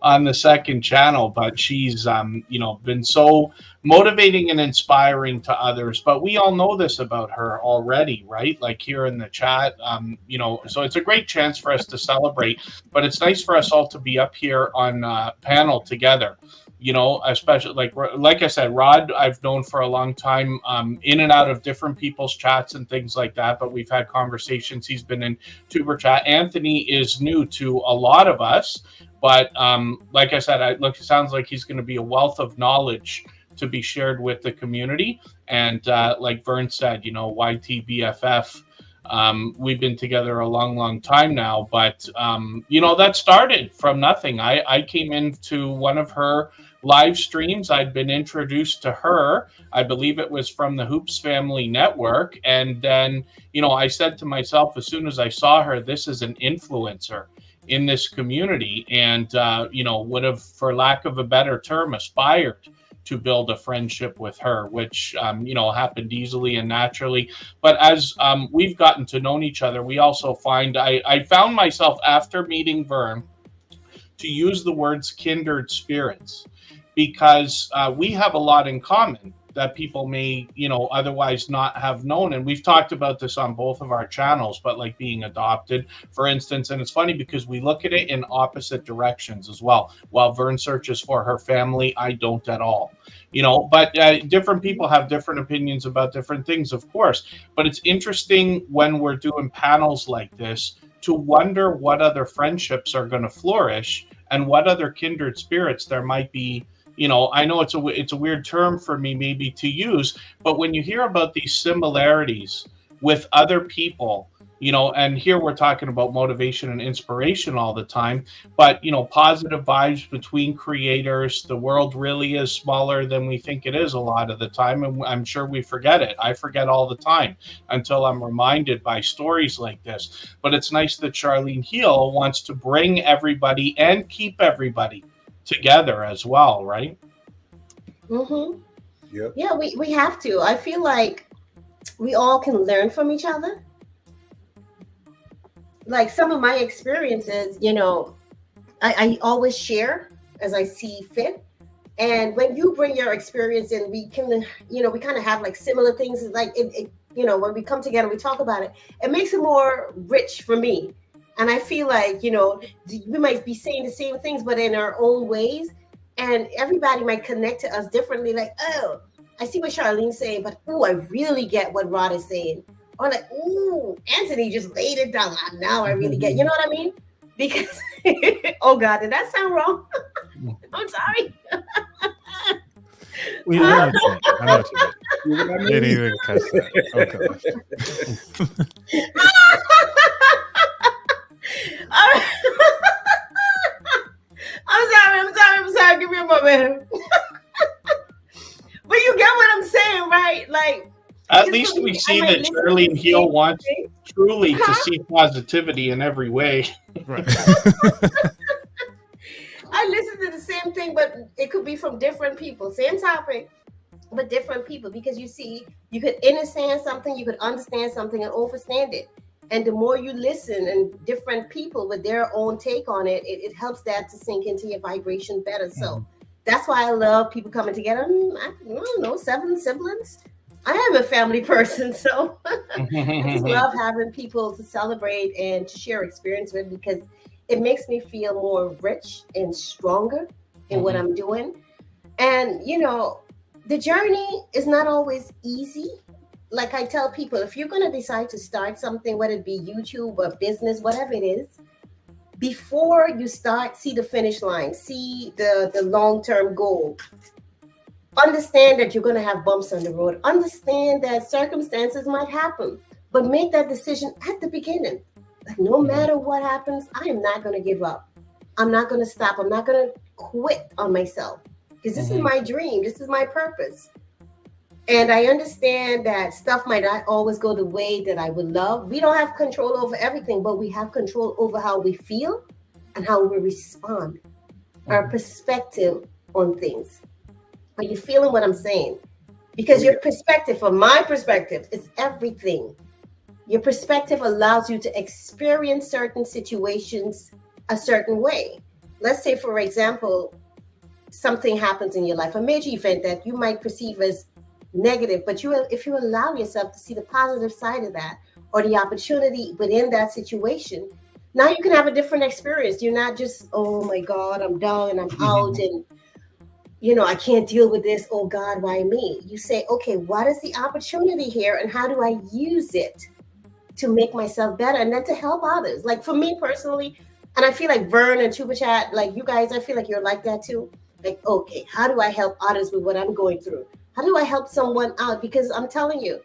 on the 2nd channel, but she's been so motivating and inspiring to others. But we all know this about her already, right? Like here in the chat, so it's a great chance for us to celebrate. But it's nice for us all to be up here on panel together. you know, especially like I said, Rod, I've known for a long time, in and out of different people's chats and things like that, but we've had conversations. He's been in Tuber chat. Anthony is new to a lot of us, but like I said, it sounds like he's going to be a wealth of knowledge to be shared with the community. And like Vern said, you know, YTBFF, we've been together a long time now, but you know, that started from nothing. I came into one of her live streams. I'd been introduced to her, I believe it was from the Hoops Family Network, and then, you know, I said to myself as soon as I saw her, this is an influencer in this community, and you know, would have, for lack of a better term, aspired to build a friendship with her, which you know, happened easily and naturally. But as we've gotten to know each other, we also find I found myself, after meeting Vern, to use the words kindred spirits, because we have a lot in common that people may, you know, otherwise not have known. And we've talked about this on both of our channels, but like being adopted, for instance. And it's funny because we look at it in opposite directions as well. While Vern searches for her family, I don't at all. You know, but different people have different opinions about different things, of course. But it's interesting when we're doing panels like this to wonder what other friendships are going to flourish and what other kindred spirits there might be. You know, I know it's a weird term for me maybe to use, but when you hear about these similarities with other people, you know, and here we're talking about motivation and inspiration all the time, but, you know, positive vibes between creators. The world really is smaller than we think it is a lot of the time, and I'm sure we forget it. I forget all the time until I'm reminded by stories like this. But it's nice that Charline Heel wants to bring everybody and keep everybody together as well, right? Mm-hmm. Yep. Yeah, we have to. I feel like we all can learn from each other. Like some of my experiences, you know, I always share as I see fit. And when you bring your experience in, we can, you know, we kind of have like similar things. Like it, you know, when we come together, we talk about it. It makes it more rich for me. And I feel like, you know, we might be saying the same things, but in our own ways. And everybody might connect to us differently. Like, oh, I see what Charlene's saying, but oh, I really get what Rod is saying. Or like, ooh, Anthony just laid it down. Now I really get, you know what I mean? Because, oh God, did that sound wrong? I'm sorry. I know what you mean. Didn't even catch that. Okay. I'm sorry. Give me a moment. But you get what I'm saying, right? Like, at least we see that Charline Heel wants truly to see positivity in every way. Right. I listen to the same thing, but it could be from different people. Same topic, but different people. Because you see, you could understand something, you could understand something and overstand it. And the more you listen and different people with their own take on it, it helps that to sink into your vibration better. So that's why I love people coming together. I don't know, 7 siblings. I am a family person, so I just love having people to celebrate and to share experience with, because it makes me feel more rich and stronger in what I'm doing. And, you know, the journey is not always easy. Like I tell people, if you're going to decide to start something, whether it be YouTube or business, whatever it is, before you start, see the finish line, see the long-term goal. Understand that you're going to have bumps on the road. Understand that circumstances might happen, but make that decision at the beginning. Like, no matter what happens, I am not going to give up. I'm not going to stop. I'm not going to quit on myself, because this is my dream. This is my purpose. And I understand that stuff might not always go the way that I would love. We don't have control over everything, but we have control over how we feel and how we respond, our perspective on things. Are you feeling what I'm saying? Because your perspective, from my perspective, is everything. Your perspective allows you to experience certain situations a certain way. Let's say, for example, something happens in your life, a major event that you might perceive as negative, but if you allow yourself to see the positive side of that, or the opportunity within that situation, now you can have a different experience. You're not just, oh my God, I'm down and I'm out. And I can't deal with this. Oh God, why me? You say, okay, what is the opportunity here and how do I use it to make myself better and then to help others? Like for me personally, and I feel like Vern and Tuba Chat, like you guys, I feel like you're like that too. Like, okay, how do I help others with what I'm going through? How do I help someone out? Because I'm telling you,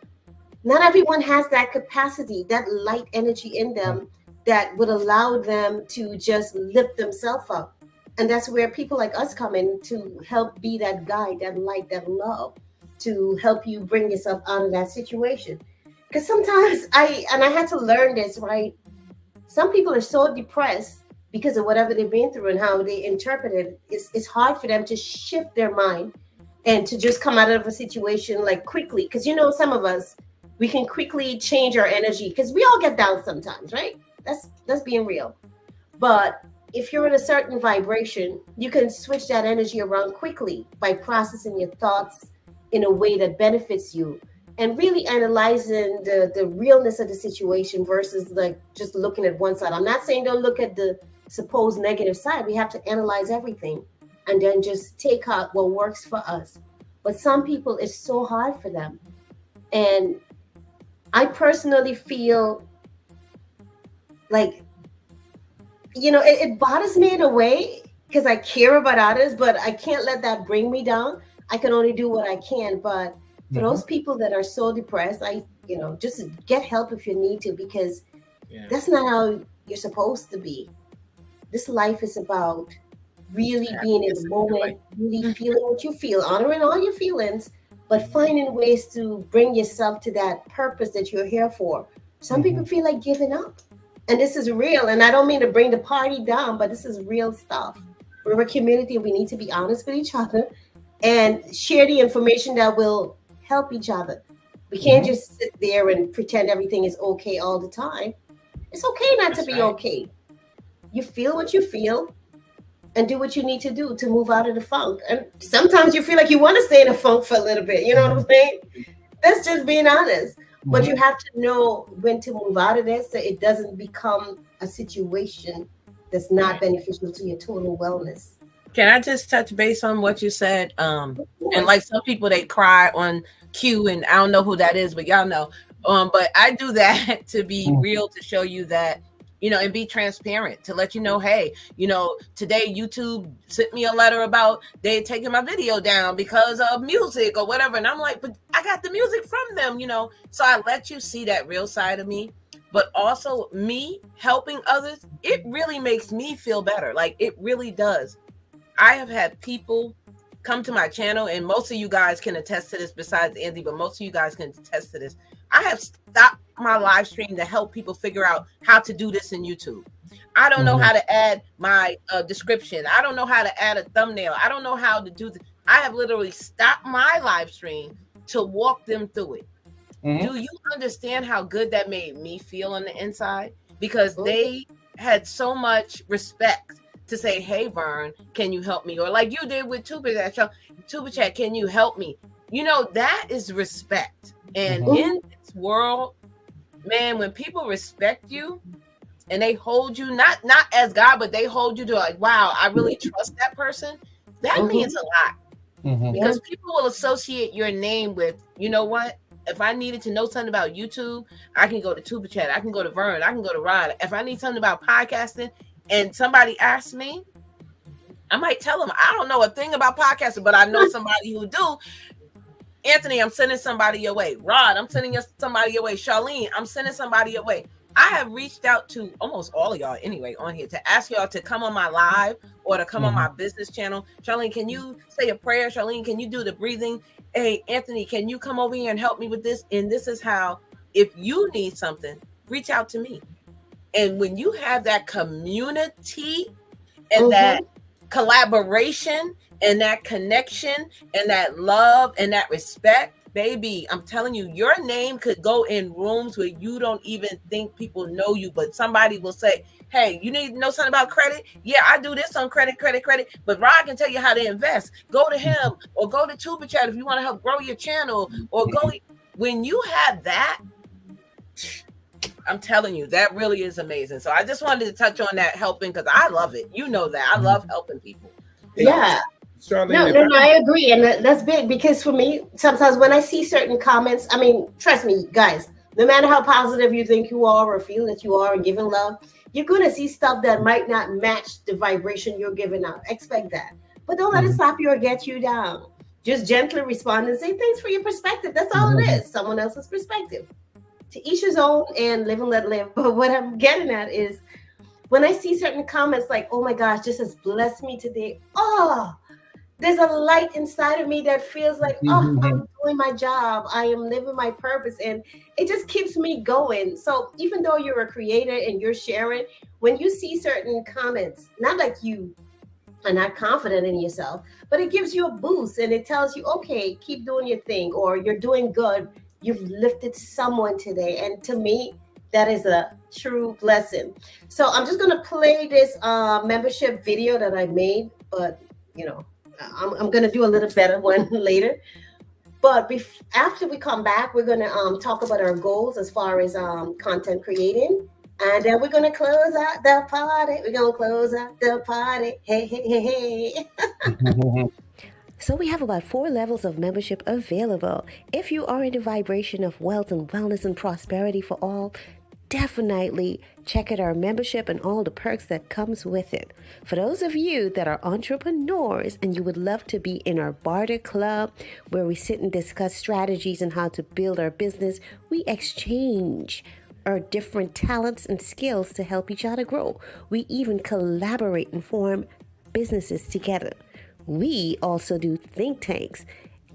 not everyone has that capacity, that light energy in them that would allow them to just lift themselves up. And that's where people like us come in to help be that guide, that light, that love, to help you bring yourself out of that situation. Because sometimes I had to learn this, right? Some people are so depressed because of whatever they've been through and how they interpret it. It's hard for them to shift their mind and to just come out of a situation like quickly. Because some of us, we can quickly change our energy because we all get down sometimes, right? That's being real. But if you're in a certain vibration, you can switch that energy around quickly by processing your thoughts in a way that benefits you and really analyzing the realness of the situation versus like just looking at one side. I'm not saying don't look at the supposed negative side. We have to analyze everything and then just take out what works for us. But some people, it's so hard for them. And I personally feel like, it bothers me in a way because I care about others, but I can't let that bring me down. I can only do what I can. But for those people that are so depressed, just get help if you need to, because that's not how you're supposed to be. This life is about really being in the moment, really feeling what you feel, honoring all your feelings, but finding ways to bring yourself to that purpose that you're here for. Some people feel like giving up. And this is real. And I don't mean to bring the party down, but this is real stuff. We're a community. We need to be honest with each other and share the information that will help each other. We can't just sit there and pretend everything is okay all the time. It's okay not to be okay. You feel what you feel and do what you need to do to move out of the funk. And sometimes you feel like you want to stay in a funk for a little bit. You know what I'm saying? That's just being honest. But you have to know when to move out of this so it doesn't become a situation that's not beneficial to your total wellness. Can I just touch base on what you said? And like some people, they cry on cue, and I don't know who that is, but y'all know. But I do that to be real, to show you that, and be transparent, to let you know, hey, today YouTube sent me a letter about they taking my video down because of music or whatever. And I'm like, but I got the music from them, So I let you see that real side of me. But also me helping others, it really makes me feel better. Like it really does. I have had people come to my channel, and most of you guys can attest to this besides Andy, but most of you guys can attest to this. I have stopped my live stream to help people figure out how to do this in YouTube. I don't know how to add my description. I don't know how to add a thumbnail. I don't know how to do this. I have literally stopped my live stream to walk them through it. Do you understand how good that made me feel on the inside? Because they had so much respect to say, hey, Vern, can you help me? Or like you did with Tuba Chat, can you help me? That is respect. And in this world, man, when people respect you and they hold you, not as God, but they hold you to like, wow, I really trust that person. That means a lot. Because people will associate your name with, you know what? If I needed to know something about YouTube, I can go to Tuba Chat. I can go to Vern. I can go to Rod. If I need something about podcasting and somebody asks me, I might tell them, I don't know a thing about podcasting, but I know somebody who do. Anthony, I'm sending somebody your way. Rod, I'm sending somebody your way. Charline, I'm sending somebody your way. I have reached out to almost all of y'all anyway on here to ask y'all to come on my live or to come on my business channel. Charline, can you say a prayer? Charline, can you do the breathing? Hey, Anthony, can you come over here and help me with this? And this is how, if you need something, reach out to me. And when you have that community and that collaboration and that connection and that love and that respect, baby, I'm telling you, your name could go in rooms where you don't even think people know you, but somebody will say, hey, you need to know something about credit? Yeah, I do this on credit, but Rod can tell you how to invest. Go to him or go to Tuba Chat if you want to help grow your channel, or go. When you have that, I'm telling you, that really is amazing. So I just wanted to touch on that helping, because I love it. You know that. I love helping people. Yeah. Charlene, No, I agree. And that's big because for me, sometimes when I see certain comments, I mean, trust me, guys, no matter how positive you think you are or feel that you are and giving love, you're going to see stuff that might not match the vibration you're giving out. Expect that. But don't let it stop you or get you down. Just gently respond and say, thanks for your perspective. That's all it is. Someone else's perspective. To each his own, and live and let live. But what I'm getting at is when I see certain comments like, oh my gosh, this has blessed me today. Oh, there's a light inside of me that feels like, oh, I'm doing my job. I am living my purpose. And it just keeps me going. So even though you're a creator and you're sharing, when you see certain comments, not like you are not confident in yourself, but it gives you a boost and it tells you, okay, keep doing your thing, or you're doing good. You've lifted someone today. And to me, that is a true blessing. So I'm just going to play this membership video that I made, but you know, I'm going to do a little better one later. But after we come back, we're going to talk about our goals as far as content creating. And then we're going to close out the party. We're going to close out the party. Hey, hey, hey, hey. So we have about 4 levels of membership available. If you are in the vibration of wealth and wellness and prosperity for all, definitely check out our membership and all the perks that comes with it. For those of you that are entrepreneurs and you would love to be in our barter club where we sit and discuss strategies and how to build our business, we exchange our different talents and skills to help each other grow. We even collaborate and form businesses together. We also do think tanks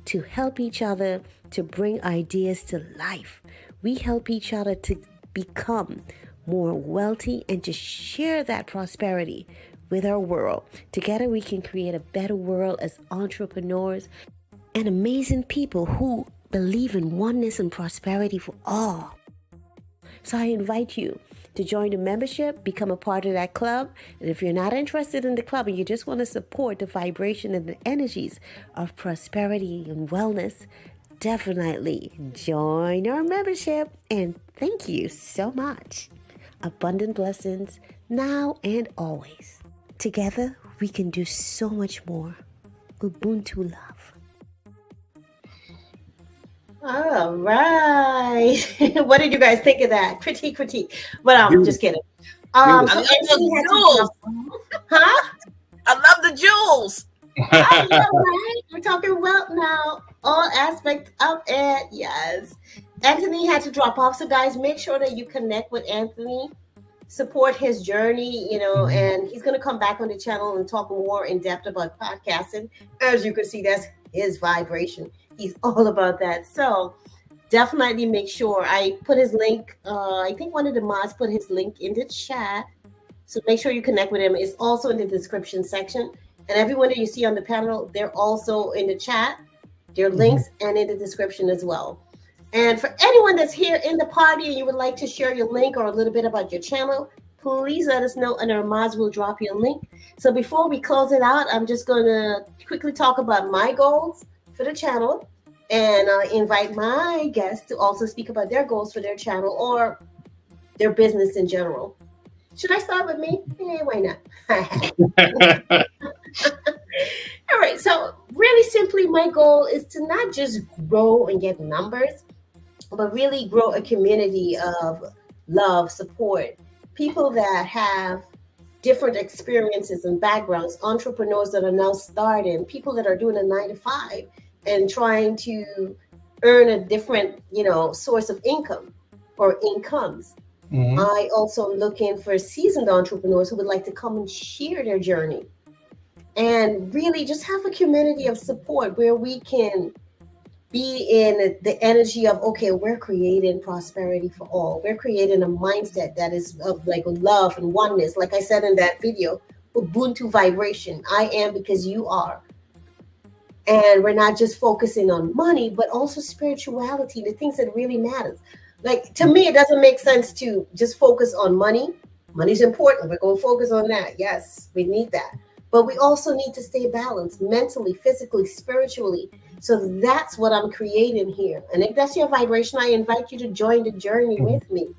to help each other to bring ideas to life. We help each other to become more wealthy and to share that prosperity with our world. Together we can create a better world as entrepreneurs and amazing people who believe in oneness and prosperity for all. So I invite you to join the membership, become a part of that club. And if you're not interested in the club and you just want to support the vibration and the energies of prosperity and wellness, definitely join our membership. And thank you so much. Abundant blessings now and always. Together, we can do so much more. Ubuntu love. All right. What did you guys think of that? Critique. But I'm just kidding. So I love Anthony had the to huh? I love the jewels. I know, right? We're talking wealth now. All aspects of it. Yes. Anthony had to drop off. So guys, make sure that you connect with Anthony. Support his journey, and he's going to come back on the channel and talk more in depth about podcasting. As you can see, that's his vibration. He's all about that. So definitely make sure I put his link. I think one of the mods put his link in the chat. So make sure you connect with him. It's also in the description section. And everyone that you see on the panel, they're also in the chat. Their links and in the description as well. And for anyone that's here in the party and you would like to share your link or a little bit about your channel, please let us know and our mods will drop your link. So before we close it out, I'm just going to quickly talk about my goals for the channel and invite my guests to also speak about their goals for their channel or their business in general. Should I start with me? Why not? All right. So really simply, my goal is to not just grow and get numbers, but really grow a community of love, support, people that have different experiences and backgrounds, entrepreneurs that are now starting, people that are doing a 9-to-5 and trying to earn a different, source of income or incomes. I also am looking for seasoned entrepreneurs who would like to come and share their journey and really just have a community of support where we can be in the energy of, okay, we're creating prosperity for all. We're creating a mindset that is of like love and oneness. Like I said in that video, Ubuntu vibration. I am because you are. And we're not just focusing on money, but also spirituality, the things that really matters. Like, to me, it doesn't make sense to just focus on money. Money's important. We're going to focus on that. Yes, we need that. But we also need to stay balanced mentally, physically, spiritually. So that's what I'm creating here. And if that's your vibration, I invite you to join the journey with me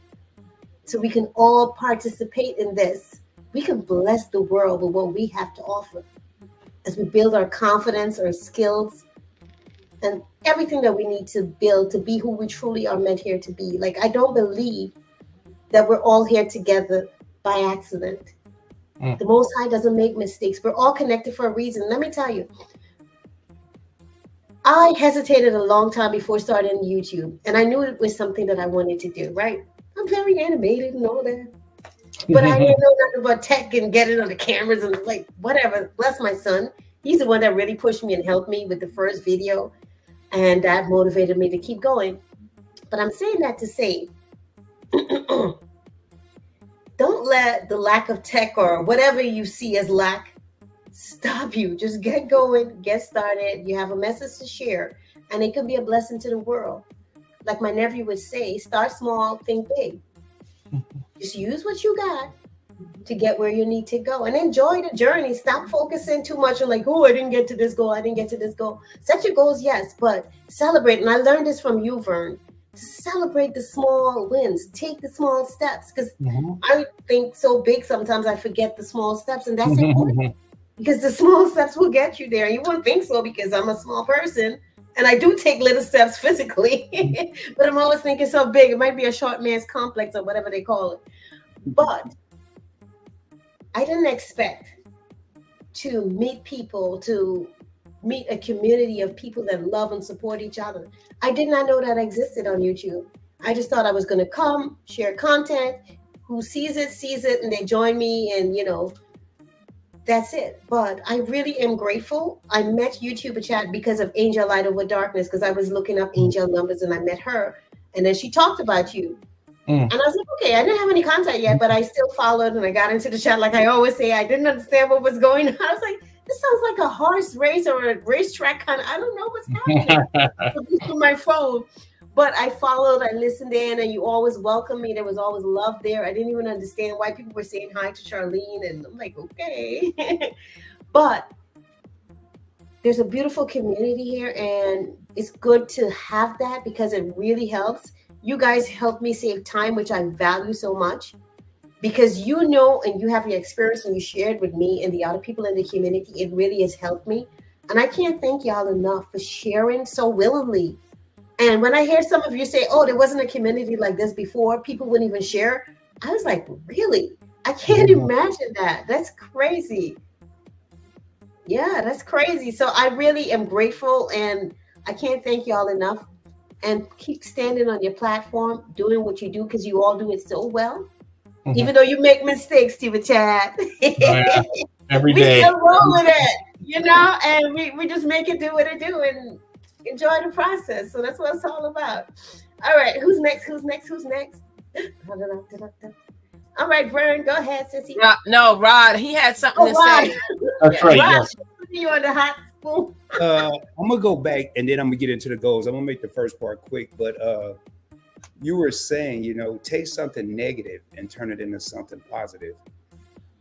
so we can all participate in this. We can bless the world with what we have to offer. as we build our confidence, our skills, and everything that we need to build to be who we truly are meant here to be. Like, I don't believe that we're all here together by accident. The Most High doesn't make mistakes. We're all connected for a reason. Let me tell you, I hesitated a long time before starting YouTube, and I knew it was something that I wanted to do, right? I'm very animated and all that. But I didn't know nothing about tech and getting on the cameras and like whatever. Bless my son. He's the one that really pushed me and helped me with the first video. And that motivated me to keep going. But I'm saying that to say, don't let the lack of tech or whatever you see as lack stop you. Just get going, get started. You have a message to share, and it can be a blessing to the world. Like my nephew would say, start small, think big. Just use what you got to get where you need to go and enjoy the journey. Stop focusing too much on like, oh, I didn't get to this goal. I didn't get to this goal. Set your goals, yes, but celebrate. And I learned this from you, Vern, to celebrate the small wins. Take the small steps, because I think so big sometimes I forget the small steps, and that's important because the small steps will get you there. You won't think so because I'm a small person and I do take little steps physically, but I'm always thinking so big. It might be a short man's complex or whatever they call it. But I didn't expect to meet people, to meet a community of people that love and support each other. I did not know that existed on YouTube. I just thought I was going to come, share content. Who sees it, and they join me, and that's it. But I really am grateful. I met YouTube chat because of Angel Light Over Darkness, because I was looking up Angel numbers and I met her, and then she talked about you. And I was like, okay, I didn't have any contact yet, but I still followed and I got into the chat. Like I always say, I didn't understand what was going on. I was like, this sounds like a horse race or a racetrack kind of, I don't know what's happening through my phone. But I followed, I listened in, and you always welcomed me. There was always love there. I didn't even understand why people were saying hi to Charline. And I'm like, okay. But there's a beautiful community here, and it's good to have that because it really helps. You guys help me save time, which I value so much, because and you have your experience and you shared with me and the other people in the community. It really has helped me. And I can't thank y'all enough for sharing so willingly. And when I hear some of you say, oh, there wasn't a community like this before, people wouldn't even share, I was like, really? I can't imagine that. That's crazy. Yeah, that's crazy. So I really am grateful, and I can't thank y'all enough. And keep standing on your platform, doing what you do, because you all do it so well. Even though you make mistakes, Steve Chad. Every we day. still roll with it, and we just make it do what it do and enjoy the process. So that's what it's all about. All right, who's next? All right, Vern, go ahead, sissy. No, Rod, he had something to say. That's right. Rod, Yes. you on the hot spoon. I'm gonna go back and then I'm gonna get into the goals. I'm gonna make the first part quick, but you were saying, take something negative and turn it into something positive.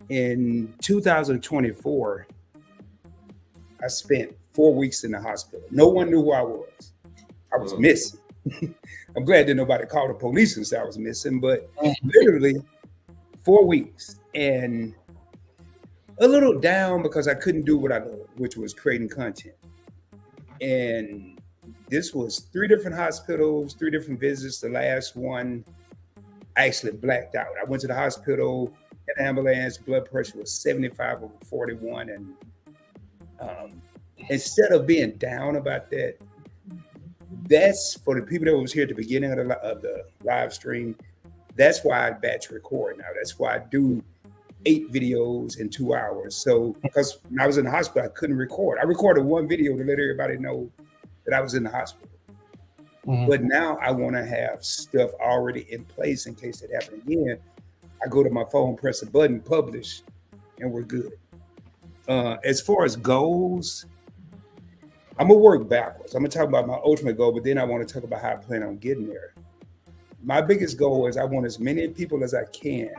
In 2024, I spent 4 weeks in the hospital. No one knew who I was. I was missing. I'm glad that nobody called the police and said I was missing, but literally 4 weeks and a little down because I couldn't do what I love, which was creating content. And this was 3 different hospitals, 3 different visits. The last one, I actually blacked out. I went to the hospital in an ambulance. Blood pressure was 75 over 41. And instead of being down about that, that's for the people that was here at the beginning of the live stream. That's why I batch record now. That's why I do 8 videos in 2 hours. So, because when I was in the hospital, I couldn't record. I recorded 1 video to let everybody know that I was in the hospital. But now I want to have stuff already in place in case it happens again. I go to my phone, press a button, publish, and we're good. As far as goals, I'm going to work backwards. I'm going to talk about my ultimate goal, but then I want to talk about how I plan on getting there. My biggest goal is I want as many people as I can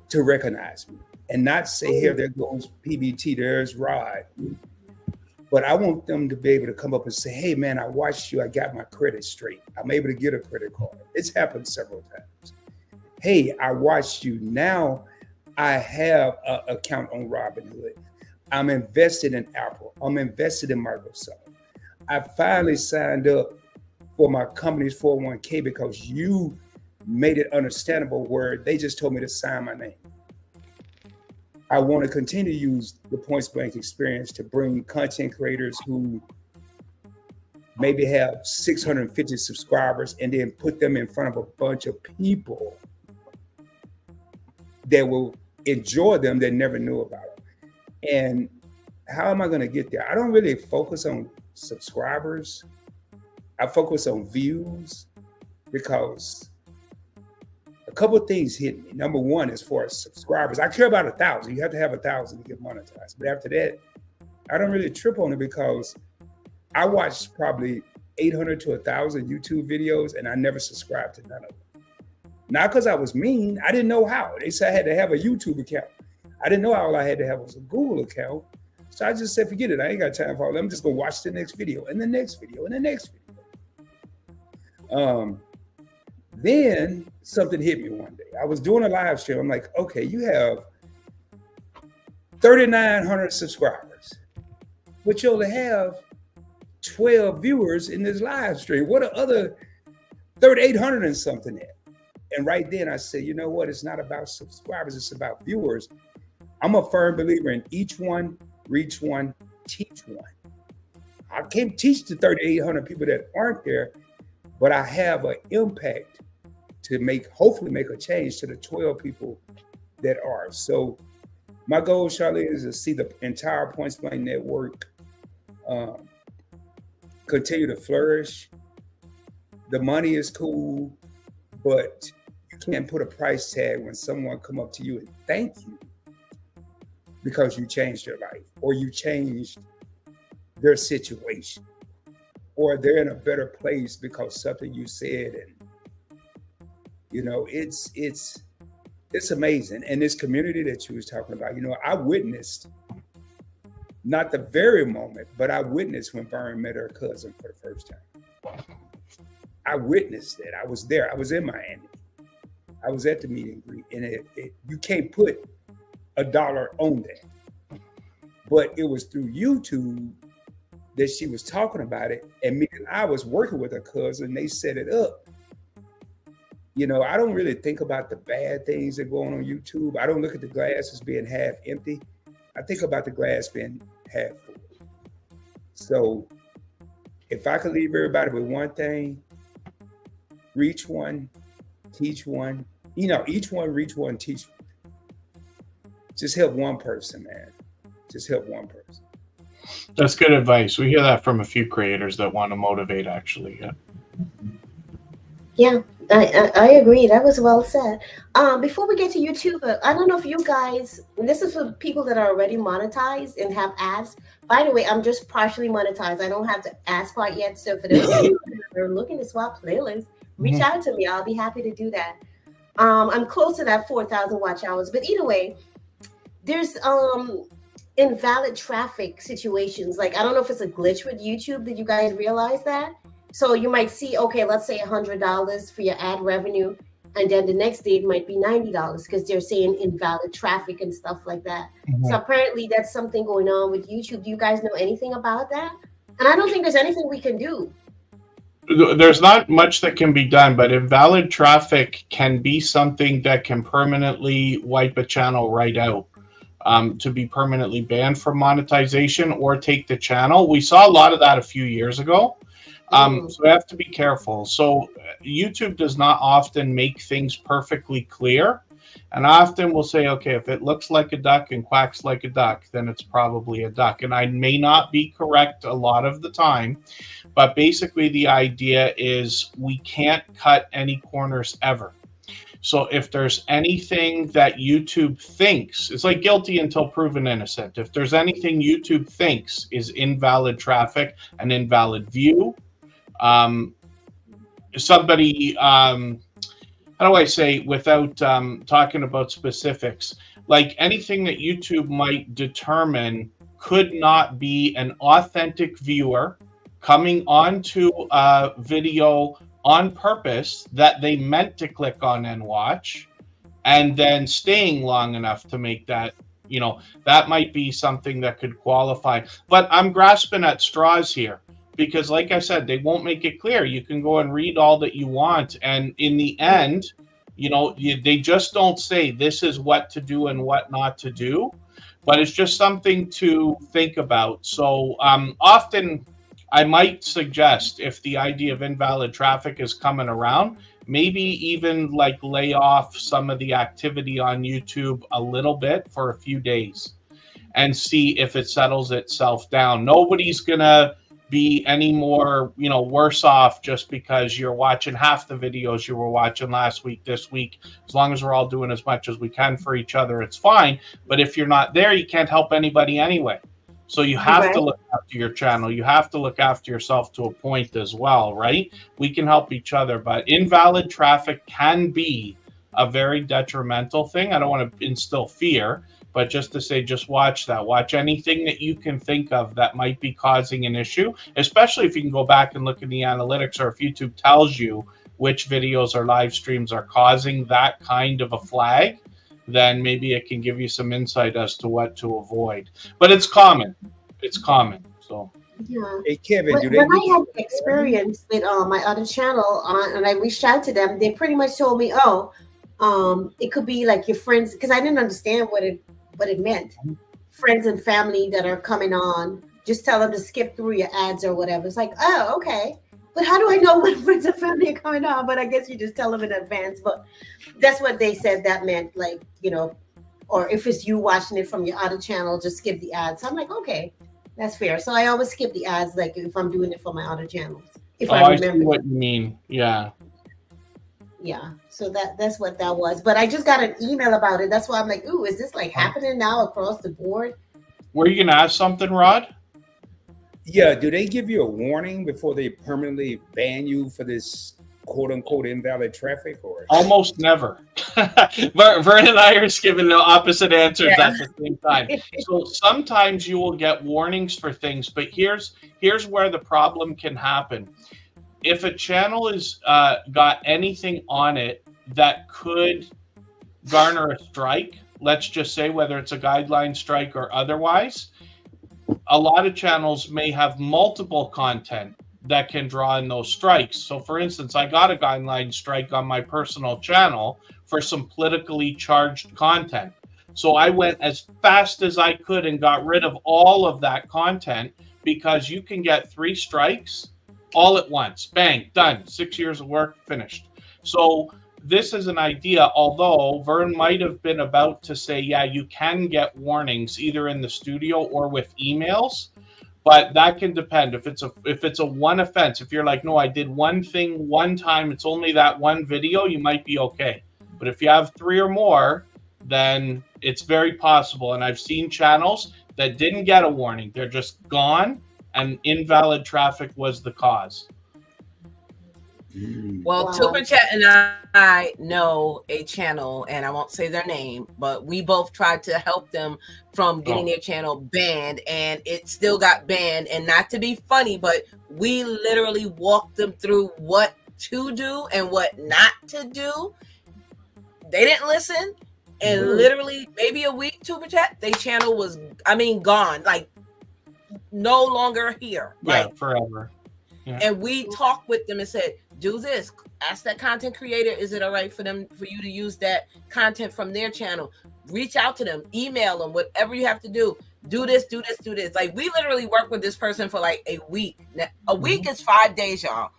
to recognize me and not say, here, there goes PBT, there's Rod. But I want them to be able to come up and say, hey, man, I watched you. I got my credit straight. I'm able to get a credit card. It's happened several times. Hey, I watched you. Now I have an account on Robinhood. I'm invested in Apple. I'm invested in Microsoft. I finally signed up for my company's 401k because you made it understandable where they just told me to sign my name. I want to continue to use the Points Blank experience to bring content creators who maybe have 650 subscribers and then put them in front of a bunch of people that will enjoy them that never knew about them. And how am I going to get there? I don't really focus on subscribers. I focus on views because a couple of things hit me. Number one, as far as subscribers, I care about 1,000. You have to have 1,000 to get monetized. But after that, I don't really trip on it because I watched probably 800 to 1,000 YouTube videos and I never subscribed to none of them. Not because I was mean. I didn't know how. They said I had to have a YouTube account. I didn't know all I had to have was a Google account. So I just said, forget it. I ain't got time for all that. I'm just going to watch the next video and the next video and the next video. Then something hit me one day. I was doing a live stream. I'm like, okay, you have 3,900 subscribers, but you only have 12 viewers in this live stream. What are other 3,800 and something at? And right then I said, you know what? It's not about subscribers. It's about viewers. I'm a firm believer in each one, reach one, teach one. I can't teach the 3,800 people that aren't there, but I have an impact to hopefully make a change to the 12 people that are. So my goal, Charline, is to see the entire Points Blank network continue to flourish. The money is cool, but you can't put a price tag when someone come up to you and thank you because you changed their life or you changed their situation or they're in a better place because something you said. And you know, it's amazing. And this community that you was talking about, you know, I witnessed not the very moment, but I witnessed when Vern met her cousin for the first time. I witnessed it. I was there. I was in Miami. I was at the meet and greet, and you can't put $1 on that. But it was through YouTube that she was talking about it, and me and I was working with her cousin. They set it up. You know, I don't really think about the bad things that go on YouTube. I don't look at the glass as being half empty. I think about the glass being half full. So if I could leave everybody with one thing, reach one, teach one, you know, each one, reach one, teach one. Just help one person, man. Just help one person. That's good advice. We hear that from a few creators that want to motivate, actually. Yeah, I agree. That was well said. Before we get to YouTube, I don't know if you guys, this is for people that are already monetized and have ads. By the way, I'm just partially monetized. I don't have the ads part yet. So for those of you that are looking to swap playlists, reach out to me. I'll be happy to do that. I'm close to that 4,000 watch hours. But either way, there's invalid traffic situations. Like, I don't know if it's a glitch with YouTube. Did you guys realize that? So you might see, okay, let's say $100 for your ad revenue, and then the next day it might be $90 because they're saying invalid traffic and stuff like that. So apparently that's something going on with YouTube. Do you guys know anything about that? And I don't think there's anything we can do. There's not much that can be done, but invalid traffic can be something that can permanently wipe a channel right out. To be permanently banned from monetization or take the channel. We saw a lot of that a few years ago. So we have to be careful. So YouTube does not often make things perfectly clear. And often we'll say, okay, if it looks like a duck and quacks like a duck, then it's probably a duck. And I may not be correct a lot of the time, but basically the idea is we can't cut any corners ever. So if there's anything that YouTube thinks, it's like guilty until proven innocent. If there's anything YouTube thinks is invalid traffic, an invalid view, somebody, how do I say without talking about specifics, like anything that YouTube might determine could not be an authentic viewer coming onto a video on purpose that they meant to click on and watch, and then staying long enough to make that, that might be something that could qualify. But I'm grasping at straws here because, like I said, they won't make it clear. You can go and read all that you want, and in the end, they just don't say this is what to do and what not to do. But it's just something to think about. So often I might suggest, if the idea of invalid traffic is coming around, maybe even like lay off some of the activity on YouTube a little bit for a few days and see if it settles itself down. Nobody's going to be any more, worse off just because you're watching half the videos you were watching last week, this week. As long as we're all doing as much as we can for each other, it's fine. But if you're not there, you can't help anybody anyway. So you have to look after your channel. You have to look after yourself to a point as well, right? We can help each other, but invalid traffic can be a very detrimental thing. I don't want to instill fear, but just to say, just watch that. Watch anything that you can think of that might be causing an issue, especially if you can go back and look in the analytics, or if YouTube tells you which videos or live streams are causing that kind of a flag, then maybe it can give you some insight as to what to avoid. But it's common. It's common. So. Yeah. Hey, Kevin, When I had the experience with my other channel, and I reached out to them, they pretty much told me, it could be like your friends, because I didn't understand what it meant. Friends and family that are coming on, just tell them to skip through your ads or whatever. It's like, oh, okay. But how do I know when friends and family are coming on? But I guess you just tell them in advance. But that's what they said that meant, like, or if it's you watching it from your other channel, just skip the ads. So I'm like, okay, that's fair. So I always skip the ads, like if I'm doing it for my other channels. If I remember. I see what you mean. Yeah. Yeah. So that's what that was. But I just got an email about it. That's why I'm like, ooh, is this like happening now across the board? Were you going to ask something, Rod? Yeah. Do they give you a warning before they permanently ban you for this quote unquote invalid traffic? Or almost never. Vern and I are giving the opposite answers at the same time. So sometimes you will get warnings for things, but here's where the problem can happen. If a channel is got anything on it that could garner a strike, let's just say whether it's a guideline strike or otherwise, a lot of channels may have multiple content that can draw in those strikes. So for instance, I got a guideline strike on my personal channel for some politically charged content. So I went as fast as I could and got rid of all of that content, because you can get 3 strikes all at once. Bang, done. 6 years of work, finished. So this is an idea, although Vern might have been about to say, yeah, you can get warnings either in the studio or with emails. But that can depend. If it's a one offense, if you're like, no, I did one thing one time, it's only that one video, you might be okay. But if you have 3 or more, then it's very possible. And I've seen channels that didn't get a warning. They're just gone, and invalid traffic was the cause. Well, Wow. Super Chat and I know a channel, and I won't say their name, but we both tried to help them from getting their channel banned, and it still got banned. And not to be funny, but we literally walked them through what to do and what not to do. They didn't listen, and literally maybe a week, Super Chat, their channel was, gone, like no longer here. Yeah, like forever. Yeah. And we talked with them and said, do this. Ask that content creator, is it all right for you to use that content from their channel? Reach out to them, email them, whatever you have to do. Do this. Like, we literally worked with this person for like a week. Now, a week is 5 days, y'all,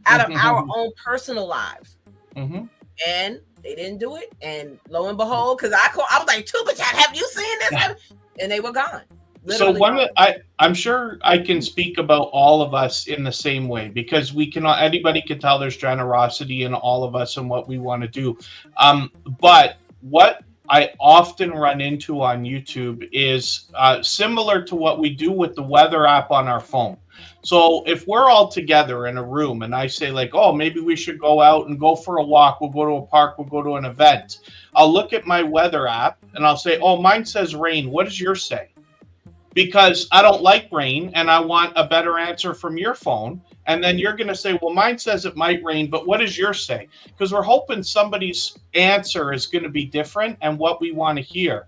out of our own personal lives. And they didn't do it. And lo and behold, because I was like, Super Chat, have you seen this? And they were gone. Literally. So I'm sure I can speak about all of us in the same way, because anybody can tell there's generosity in all of us and what we want to do. But what I often run into on YouTube is similar to what we do with the weather app on our phone. So if we're all together in a room and I say like, oh, maybe we should go out and go for a walk, we'll go to a park, we'll go to an event. I'll look at my weather app and I'll say, oh, mine says rain. What does yours say? Because I don't like rain and I want a better answer from your phone. And then you're going to say, well, mine says it might rain, but what does yours say? Because we're hoping somebody's answer is going to be different and what we want to hear.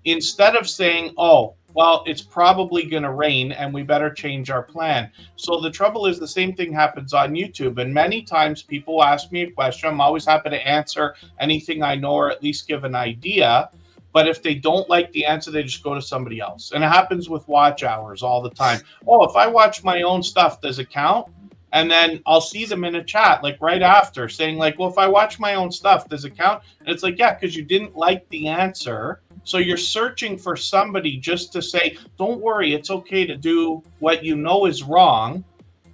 Instead of saying, oh, well, it's probably going to rain and we better change our plan. So the trouble is the same thing happens on YouTube. And many times people ask me a question. I'm always happy to answer anything I know or at least give an idea. But if they don't like the answer, they just go to somebody else. And it happens with watch hours all the time. Oh, if I watch my own stuff, does it count? And then I'll see them in a chat like right after saying like, well, if I watch my own stuff, does it count? And it's like, yeah, because you didn't like the answer. So you're searching for somebody just to say, don't worry, it's okay to do what you know is wrong.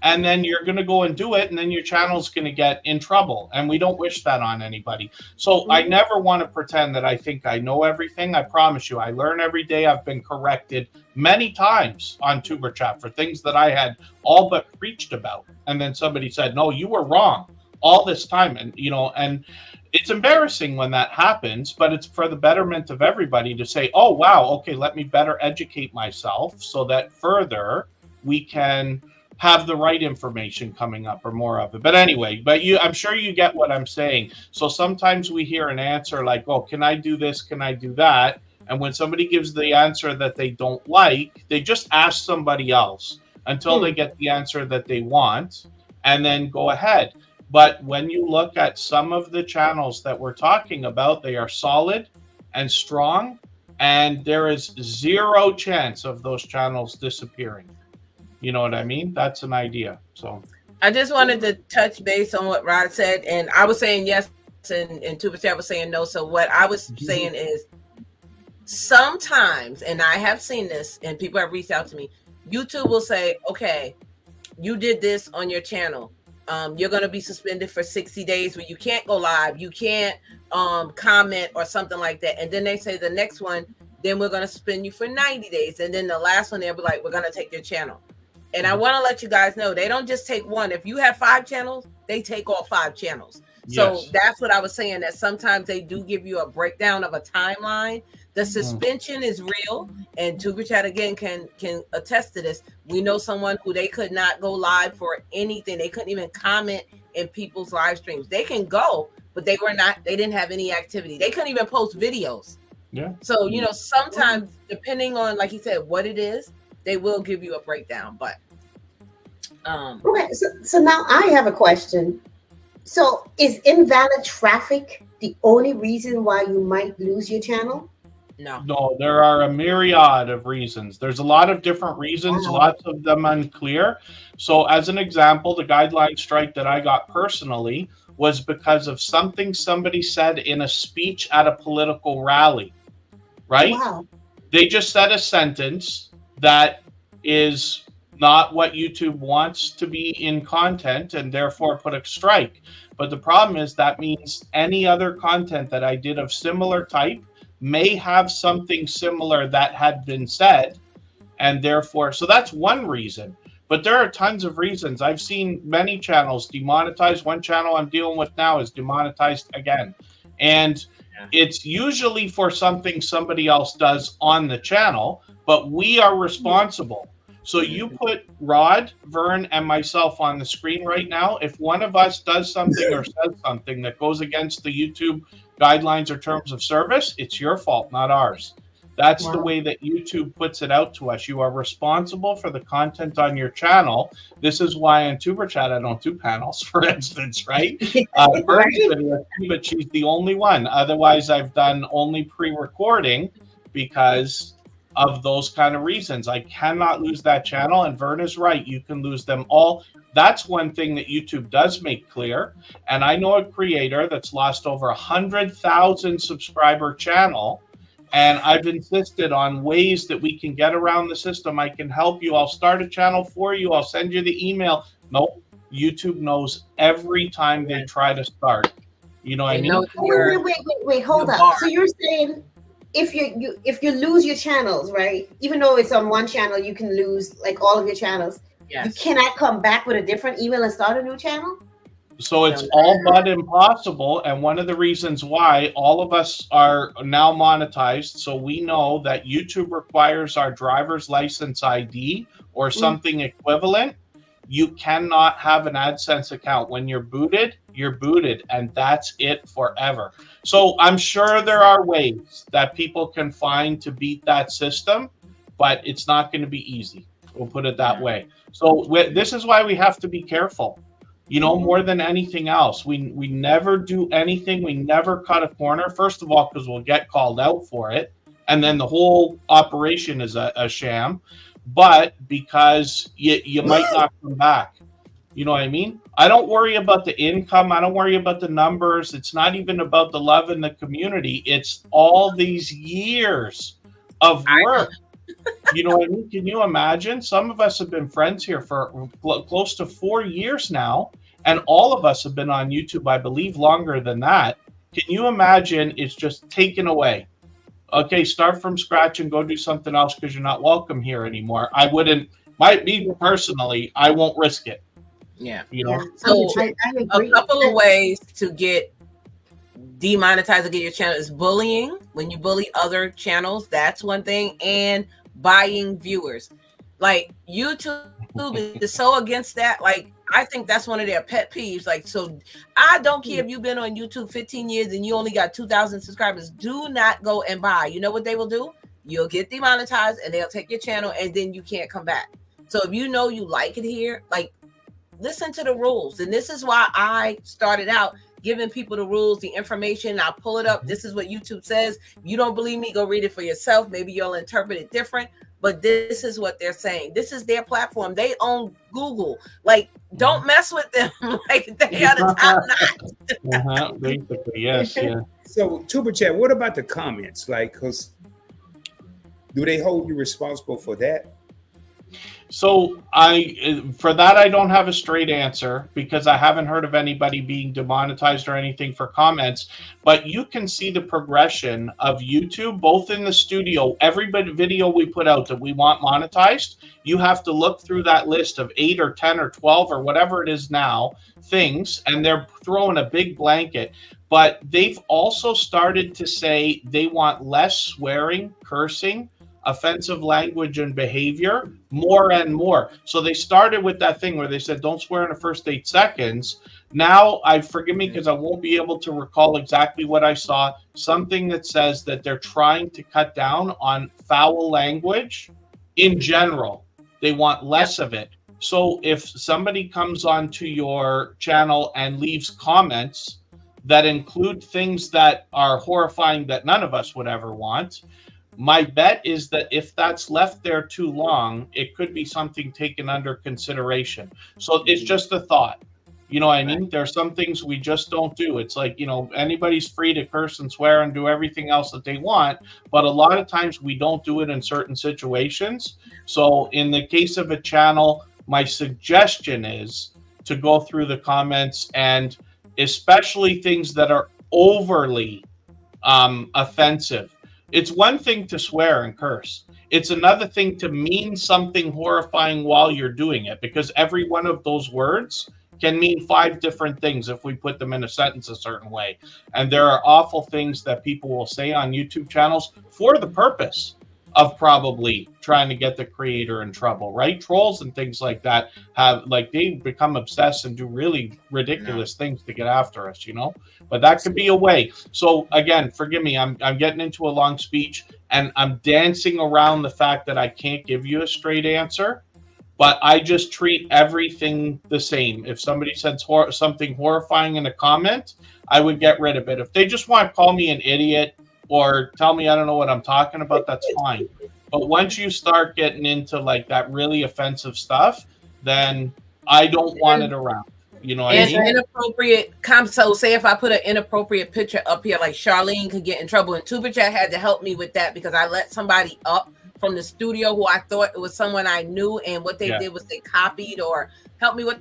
And then you're going to go and do it. And then your channel's going to get in trouble. And we don't wish that on anybody. So I never want to pretend that I think I know everything. I promise you, I learn every day. I've been corrected many times on Tuber Chat for things that I had all but preached about. And then somebody said, no, you were wrong all this time. And, you know, and it's embarrassing when that happens, but it's for the betterment of everybody to say, oh, wow, okay, let me better educate myself so that further we can have the right information coming up or more of it. But anyway, I'm sure you get what I'm saying. So sometimes we hear an answer like, oh, can I do this? Can I do that? And when somebody gives the answer that they don't like, they just ask somebody else until they get the answer that they want and then go ahead. But when you look at some of the channels that we're talking about, they are solid and strong, and there is zero chance of those channels disappearing. You know what I mean? That's an idea. So I just wanted to touch base on what Rod said, and I was saying yes, and Tuba Chat was saying no. So what I was saying is sometimes, and I have seen this, and people have reached out to me, YouTube will say, okay, you did this on your channel. You're going to be suspended for 60 days where you can't go live, you can't comment or something like that. And then they say the next one, then we're going to suspend you for 90 days. And then the last one, they'll be like, we're going to take your channel. And I want to let you guys know, they don't just take one. If you have 5 channels, they take all 5 channels. So that's what I was saying, that sometimes they do give you a breakdown of a timeline. The suspension is real, and Tuber Chat again can attest to this. We know someone who they could not go live for anything. They couldn't even comment in people's live streams. They can go, but they didn't have any activity. They couldn't even post videos. Yeah. So, you know, sometimes depending on, like he said, what it is, they will give you a breakdown. But okay, so now I have a question. So is invalid traffic the only reason why you might lose your channel? No, there are a myriad of reasons. There's a lot of different reasons, lots of them unclear. So as an example, the guideline strike that I got personally was because of something somebody said in a speech at a political rally, right? Wow. They just said a sentence that is not what YouTube wants to be in content, and therefore put a strike. But the problem is that means any other content that I did of similar type may have something similar that had been said, and therefore, so that's one reason. But there are tons of reasons. I've seen many channels demonetized. One channel I'm dealing with now is demonetized again. And it's usually for something somebody else does on the channel, but we are responsible. So you put Rod, Vern, and myself on the screen right now. If one of us does something or says something that goes against the YouTube guidelines or terms of service, it's your fault, not ours. That's the way that YouTube puts it out to us. You are responsible for the content on your channel. This is why on Tuber Chat I don't do panels, for instance, right? Vern's been with me, but she's the only one. Otherwise, I've done only pre-recording because of those kind of reasons. I cannot lose that channel, and Vern is right. You can lose them all. That's one thing that YouTube does make clear. And I know a creator that's lost over 100,000 subscriber channel, and I've insisted on ways that we can get around the system. I can help you. I'll start a channel for you. I'll send you the email. Nope. YouTube knows every time they try to start. You know what I mean? Wait, hold up. So you're saying if you lose your channels, right? Even though it's on one channel, you can lose like all of your channels. Yes. You cannot come back with a different email and start a new channel? So it's all but impossible. And one of the reasons why all of us are now monetized, so we know that YouTube requires our driver's license ID or something equivalent. You cannot have an AdSense account. When you're booted, and that's it forever. So I'm sure there are ways that people can find to beat that system, but it's not going to be easy. We'll put it that way. So this is why we have to be careful. You know, more than anything else, we never do anything. We never cut a corner. First of all, because we'll get called out for it, and then the whole operation is a sham. But because you might not come back. You know what I mean? I don't worry about the income. I don't worry about the numbers. It's not even about the love in the community. It's all these years of work. You know what I mean? Can you imagine? Some of us have been friends here for close to 4 years now, and all of us have been on YouTube, I believe, longer than that. Can you imagine it's just taken away? Okay, start from scratch and go do something else because you're not welcome here anymore. I wouldn't, me personally, I won't risk it. Yeah. You know? So I agree. a couple of ways to get demonetized or get your channel is bullying. When you bully other channels, that's one thing. And buying viewers. Like YouTube is so against that. Like I think that's one of their pet peeves. Like, so I don't care if you've been on YouTube 15 years and you only got 2,000 subscribers. Do not go and buy. You know what they will do? You'll get demonetized and they'll take your channel and then you can't come back. So if you know you like it here, like listen to the rules. And this is why I started out giving people the rules, the information. I'll pull it up. This is what YouTube says. You don't believe me? Go read it for yourself. Maybe you'll interpret it different. But this is what they're saying. This is their platform. They own Google. Like, don't mess with them. Like, they are the top notch. Basically, yes. Yeah. So, Tuber Chat, what about the comments? Like, because do they hold you responsible for that? So for that, I don't have a straight answer because I haven't heard of anybody being demonetized or anything for comments, but you can see the progression of YouTube, both in the studio, every video we put out that we want monetized, you have to look through that list of 8 or 10 or 12 or whatever it is now, things, and they're throwing a big blanket. But they've also started to say they want less swearing, cursing, offensive language and behavior, more and more. So they started with that thing where they said, don't swear in the first 8 seconds. Now, forgive me because I won't be able to recall exactly what I saw, something that says that they're trying to cut down on foul language in general. They want less of it. So if somebody comes onto your channel and leaves comments that include things that are horrifying that none of us would ever want, my bet is that if that's left there too long, it could be something taken under consideration. So it's just a thought. You know what I mean? There are some things we just don't do. It's like, you know, anybody's free to curse and swear and do everything else that they want, but a lot of times we don't do it in certain situations. So in the case of a channel, my suggestion is to go through the comments, and especially things that are overly offensive. It's one thing to swear and curse. It's another thing to mean something horrifying while you're doing it, because every one of those words can mean 5 different things if we put them in a sentence a certain way. And there are awful things that people will say on YouTube channels for the purpose of probably trying to get the creator in trouble, right? Trolls and things like that have, like, they become obsessed and do really ridiculous things to get after us, you know? But that could be a way. So again, forgive me, I'm getting into a long speech and I'm dancing around the fact that I can't give you a straight answer, but I just treat everything the same. If somebody said something horrifying in a comment, I would get rid of it. If they just want to call me an idiot or tell me I don't know what I'm talking about, that's fine. But once you start getting into like that really offensive stuff, then I don't want it around. You know what I mean? Inappropriate so say if I put an inappropriate picture up here, like Charline could get in trouble, and Tuber Chat had to help me with that because I let somebody up from the studio who I thought it was someone I knew, and what they did was they copied or helped me with,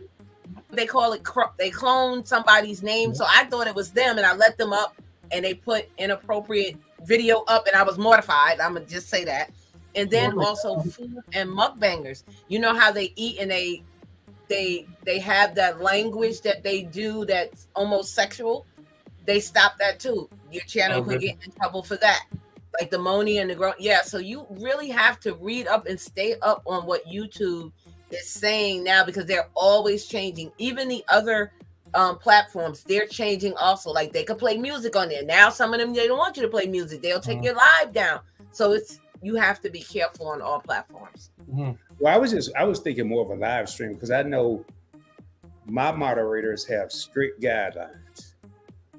they call it, they cloned somebody's name. So I thought it was them, and I let them up, and they put inappropriate video up, and I was mortified. I'm gonna just say that. And then also food and mukbangers. You know how they eat and they have that language that they do that's almost sexual. They stop that too. Your channel could get in trouble for that. Like the Moni and the girl. Yeah, so you really have to read up and stay up on what YouTube is saying now, because they're always changing. Even the other platforms, they're changing also. Like they could play music on there. Now some of them, they don't want you to play music. They'll take your live down. So it's, you have to be careful on all platforms. Well, I was thinking more of a live stream because I know my moderators have strict guidelines.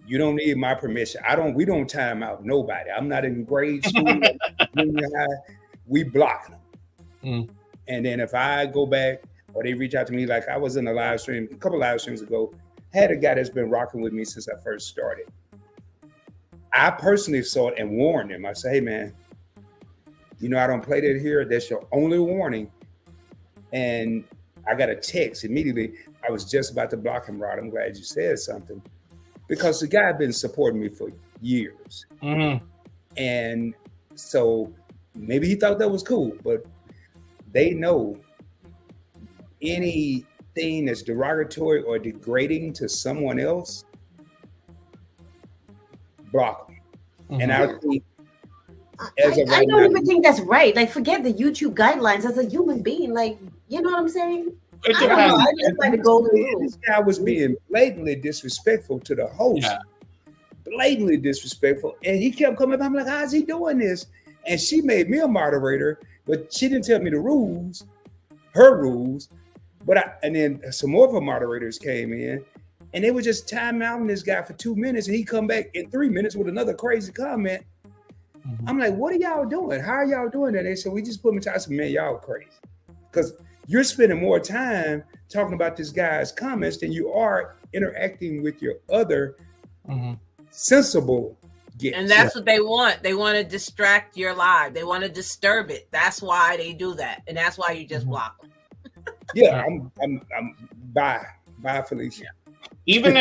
You don't need my permission. We don't time out nobody. I'm not in grade school, junior high. We block them. And then if I go back or they reach out to me, like I was in a live stream, a couple live streams ago, had a guy that's been rocking with me since I first started. I personally saw it and warned him. I said, hey man, you know, I don't play that here. That's your only warning. And I got a text immediately. I was just about to block him, Rod. I'm glad you said something. Because the guy had been supporting me for years. And so maybe he thought that was cool, but they know anything that's derogatory or degrading to someone else, block them. And I think I don't even think that's right. Like, forget the YouTube guidelines. As a human being, like, you know what I'm saying? I don't know. I just like the golden rule. This guy was being blatantly disrespectful to the host. Blatantly disrespectful. And he kept coming back. I'm like, how's he doing this? And she made me a moderator, but she didn't tell me the rules, her rules. And then some more of her moderators came in and they were just time outing this guy for 2 minutes. And he come back in 3 minutes with another crazy comment. I'm like, what are y'all doing? How are y'all doing that? They said, we just put him in charge. I said, man, y'all crazy. Because you're spending more time talking about this guy's comments than you are interacting with your other sensible guests. And that's what they want. They want to distract your live. They want to disturb it. That's why they do that. And that's why you just block them. Yeah, I'm bye, Felicia. Even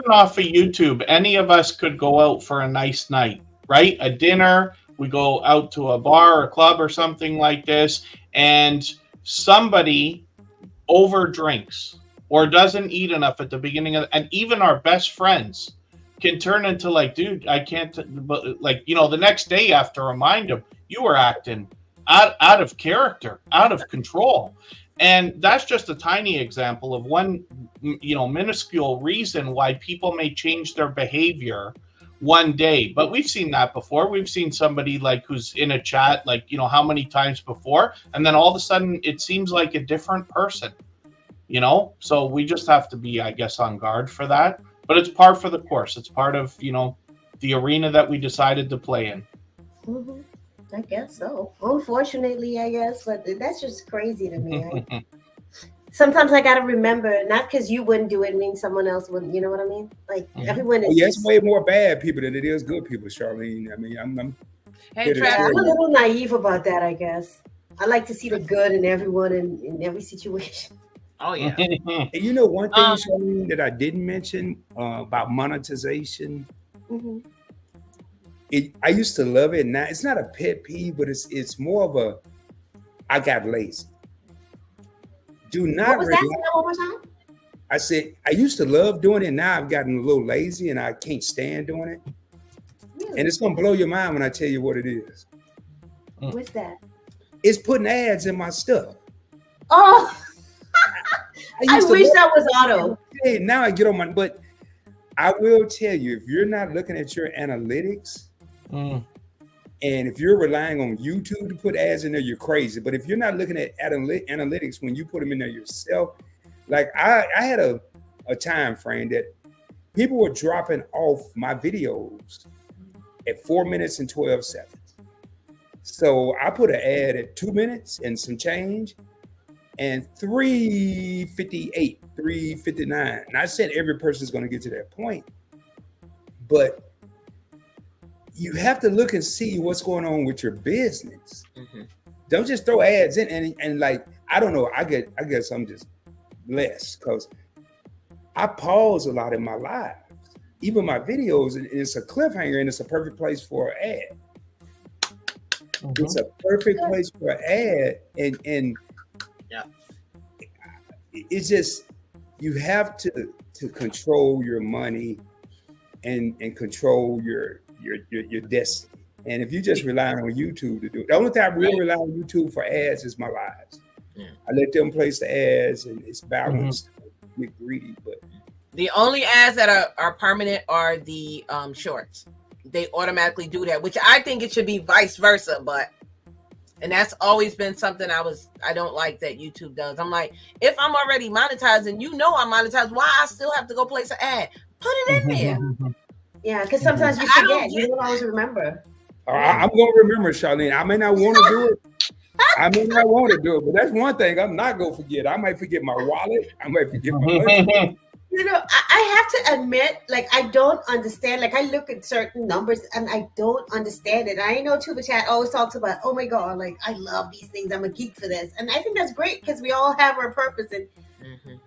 off of YouTube, any of us could go out for a nice night, right? A dinner, we go out to a bar or club or something like this, and somebody over drinks or doesn't eat enough at the beginning of, and even our best friends can turn into like, dude, I can't, but like, you know, the next day you have to remind them, you were acting out of character, out of control. And that's just a tiny example of one, you know, minuscule reason why people may change their behavior one day. But we've seen that before. We've seen somebody like who's in a chat, like, you know, how many times before, and then all of a sudden it seems like a different person, you know? So we just have to be, I guess, on guard for that. But it's par for the course. It's part of, you know, the arena that we decided to play in. I guess so. Unfortunately, I guess, but that's just crazy to me. Right? Sometimes I gotta remember, not because you wouldn't do it, means someone else wouldn't. You know what I mean? Like everyone is. It's way more bad people than it is good people, Charlene. I mean, I'm Hey, I'm a little naive about that, I guess. I like to see the good in everyone in every situation. Oh yeah. And you know one thing, Charlene, that I didn't mention about monetization. I used to love it. Now it's not a pet peeve, but it's more of a I got lazy. Do not What was that? Say that one more time? I said I used to love doing it. Now I've gotten a little lazy and I can't stand doing it. Really? And it's gonna blow your mind when I tell you what it is. What's that? It's putting ads in my stuff. Oh, I wish that was auto. Hey, now I get on my, but I will tell you, if you're not looking at your analytics, and if you're relying on YouTube to put ads in there, you're crazy. But if you're not looking at analytics when you put them in there yourself, like I had a time frame that people were dropping off my videos at 4 minutes and 12 seconds. So I put an ad at 2 minutes and some change and 3:58, 3:59. And I said every person's going to get to that point. But you have to look and see what's going on with your business. Don't just throw ads in and like, I don't know. I guess I'm just blessed because I pause a lot in my lives, even my videos, and it's a cliffhanger and it's a perfect place for an ad. It's a perfect place for an ad. And yeah, it's just, you have to control your money and control your destiny. And if you just rely on YouTube to do it, the only time I really rely on YouTube for ads is my lives. Yeah. I let them place the ads, and it's balanced. Get greedy, but The only ads that are permanent are the shorts. They automatically do that, which I think it should be vice versa, but and that's always been something I don't like that YouTube does. I'm like, if I'm already monetizing, I'm monetized, why I still have to go place an ad? Put it in there. Yeah, because sometimes you forget. You don't always remember. I'm gonna remember, Charlene. I may not want to do it. I may not want to do it, but that's one thing I'm not gonna forget. I might forget my wallet. I might forget my money. You know, I have to admit, like, I don't understand. Like, I look at certain numbers and I don't understand it. I know Tuba Chat always talks about, oh my God, like, I love these things. I'm a geek for this. And I think that's great because we all have our purpose. And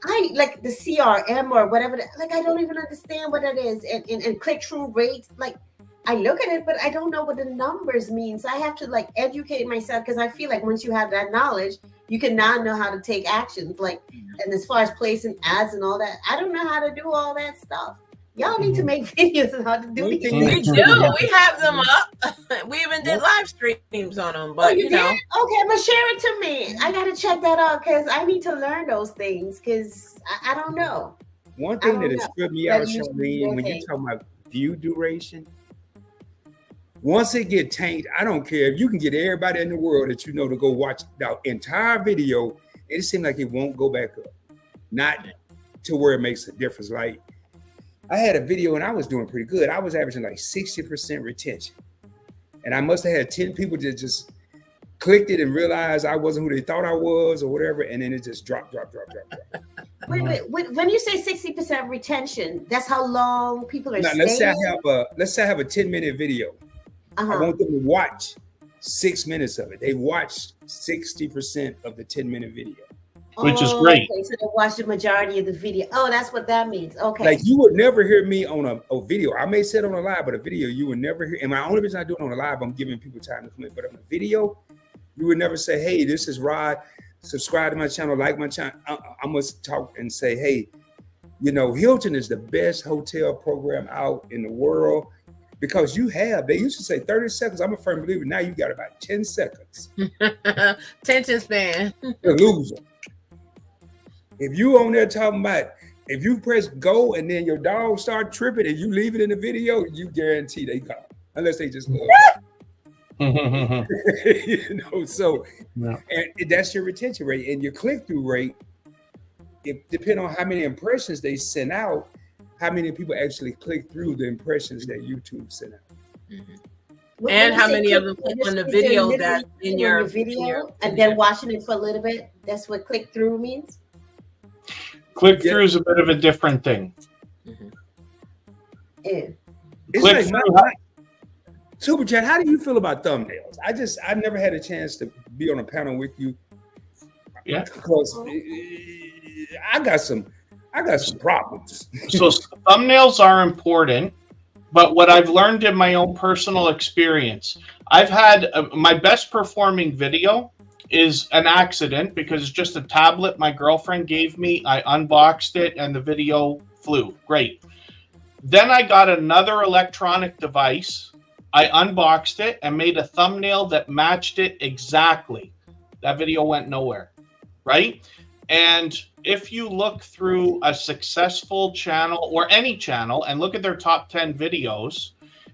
I like the CRM or whatever, like, I don't even understand what that is. And click-through rates, like, I look at it, but I don't know what the numbers mean. So I have to like educate myself because I feel like once you have that knowledge, you can now know how to take actions. Like, and as far as placing ads and all that, I don't know how to do all that stuff. Y'all need to make videos on how to do these things. We do. We have them up. We even did live streams on them. But you know, okay, but share it to me. I gotta check that out because I need to learn those things because I don't know. One thing that has tripped me out, Charlene, when you talk about view duration. Once it get tanked, I don't care if you can get everybody in the world that you know to go watch the entire video. It seems like it won't go back up, not to where it makes a difference. Like I had a video and I was doing pretty good. I was averaging like 60% retention, and I must have had 10 people that just clicked it and realized I wasn't who they thought I was or whatever, and then it just dropped. Wait. When you say 60% retention, that's how long people are staying? Let's say I have a 10-minute video. I want them to watch 6 minutes of it. They watch 60% of the 10-minute video. Which is great. Okay, so they watch the majority of the video. Oh, that's what that means. Okay. Like you would never hear me on a video. I may say it on a live, but a video you would never hear. And my only reason I do it on a live, I'm giving people time to come in. But on a video, you would never say, hey, this is Rod. Subscribe to my channel, like my channel. I must talk and say, hey, you know, Hilton is the best hotel program out in the world. Because they used to say 30 seconds. I'm a firm believer. Now you got about 10 seconds. Attention span. The loser. If you on there talking about, if you press go and then your dog start tripping and you leave it in the video, you guarantee they come. Unless they just love you know, so and that's your retention rate. And your click-through rate, it depends on how many impressions they send out, how many people actually click through the impressions that YouTube sent out. And how many of them click on the video that's in your video and then watching it for a little bit? That's what click through means? Click through is a bit of a different thing. Yeah. It's like Super Chat, how do you feel about thumbnails? I've never had a chance to be on a panel with you. Yeah. Because I got some problems. So thumbnails are important, but what I've learned in my own personal experience, I've had my best performing video is an accident because it's just a tablet my girlfriend gave me. I unboxed it and the video flew. Great. Then I got another electronic device. I unboxed it and made a thumbnail that matched it exactly. That video went nowhere, right? And if you look through a successful channel or any channel and look at their top 10 videos,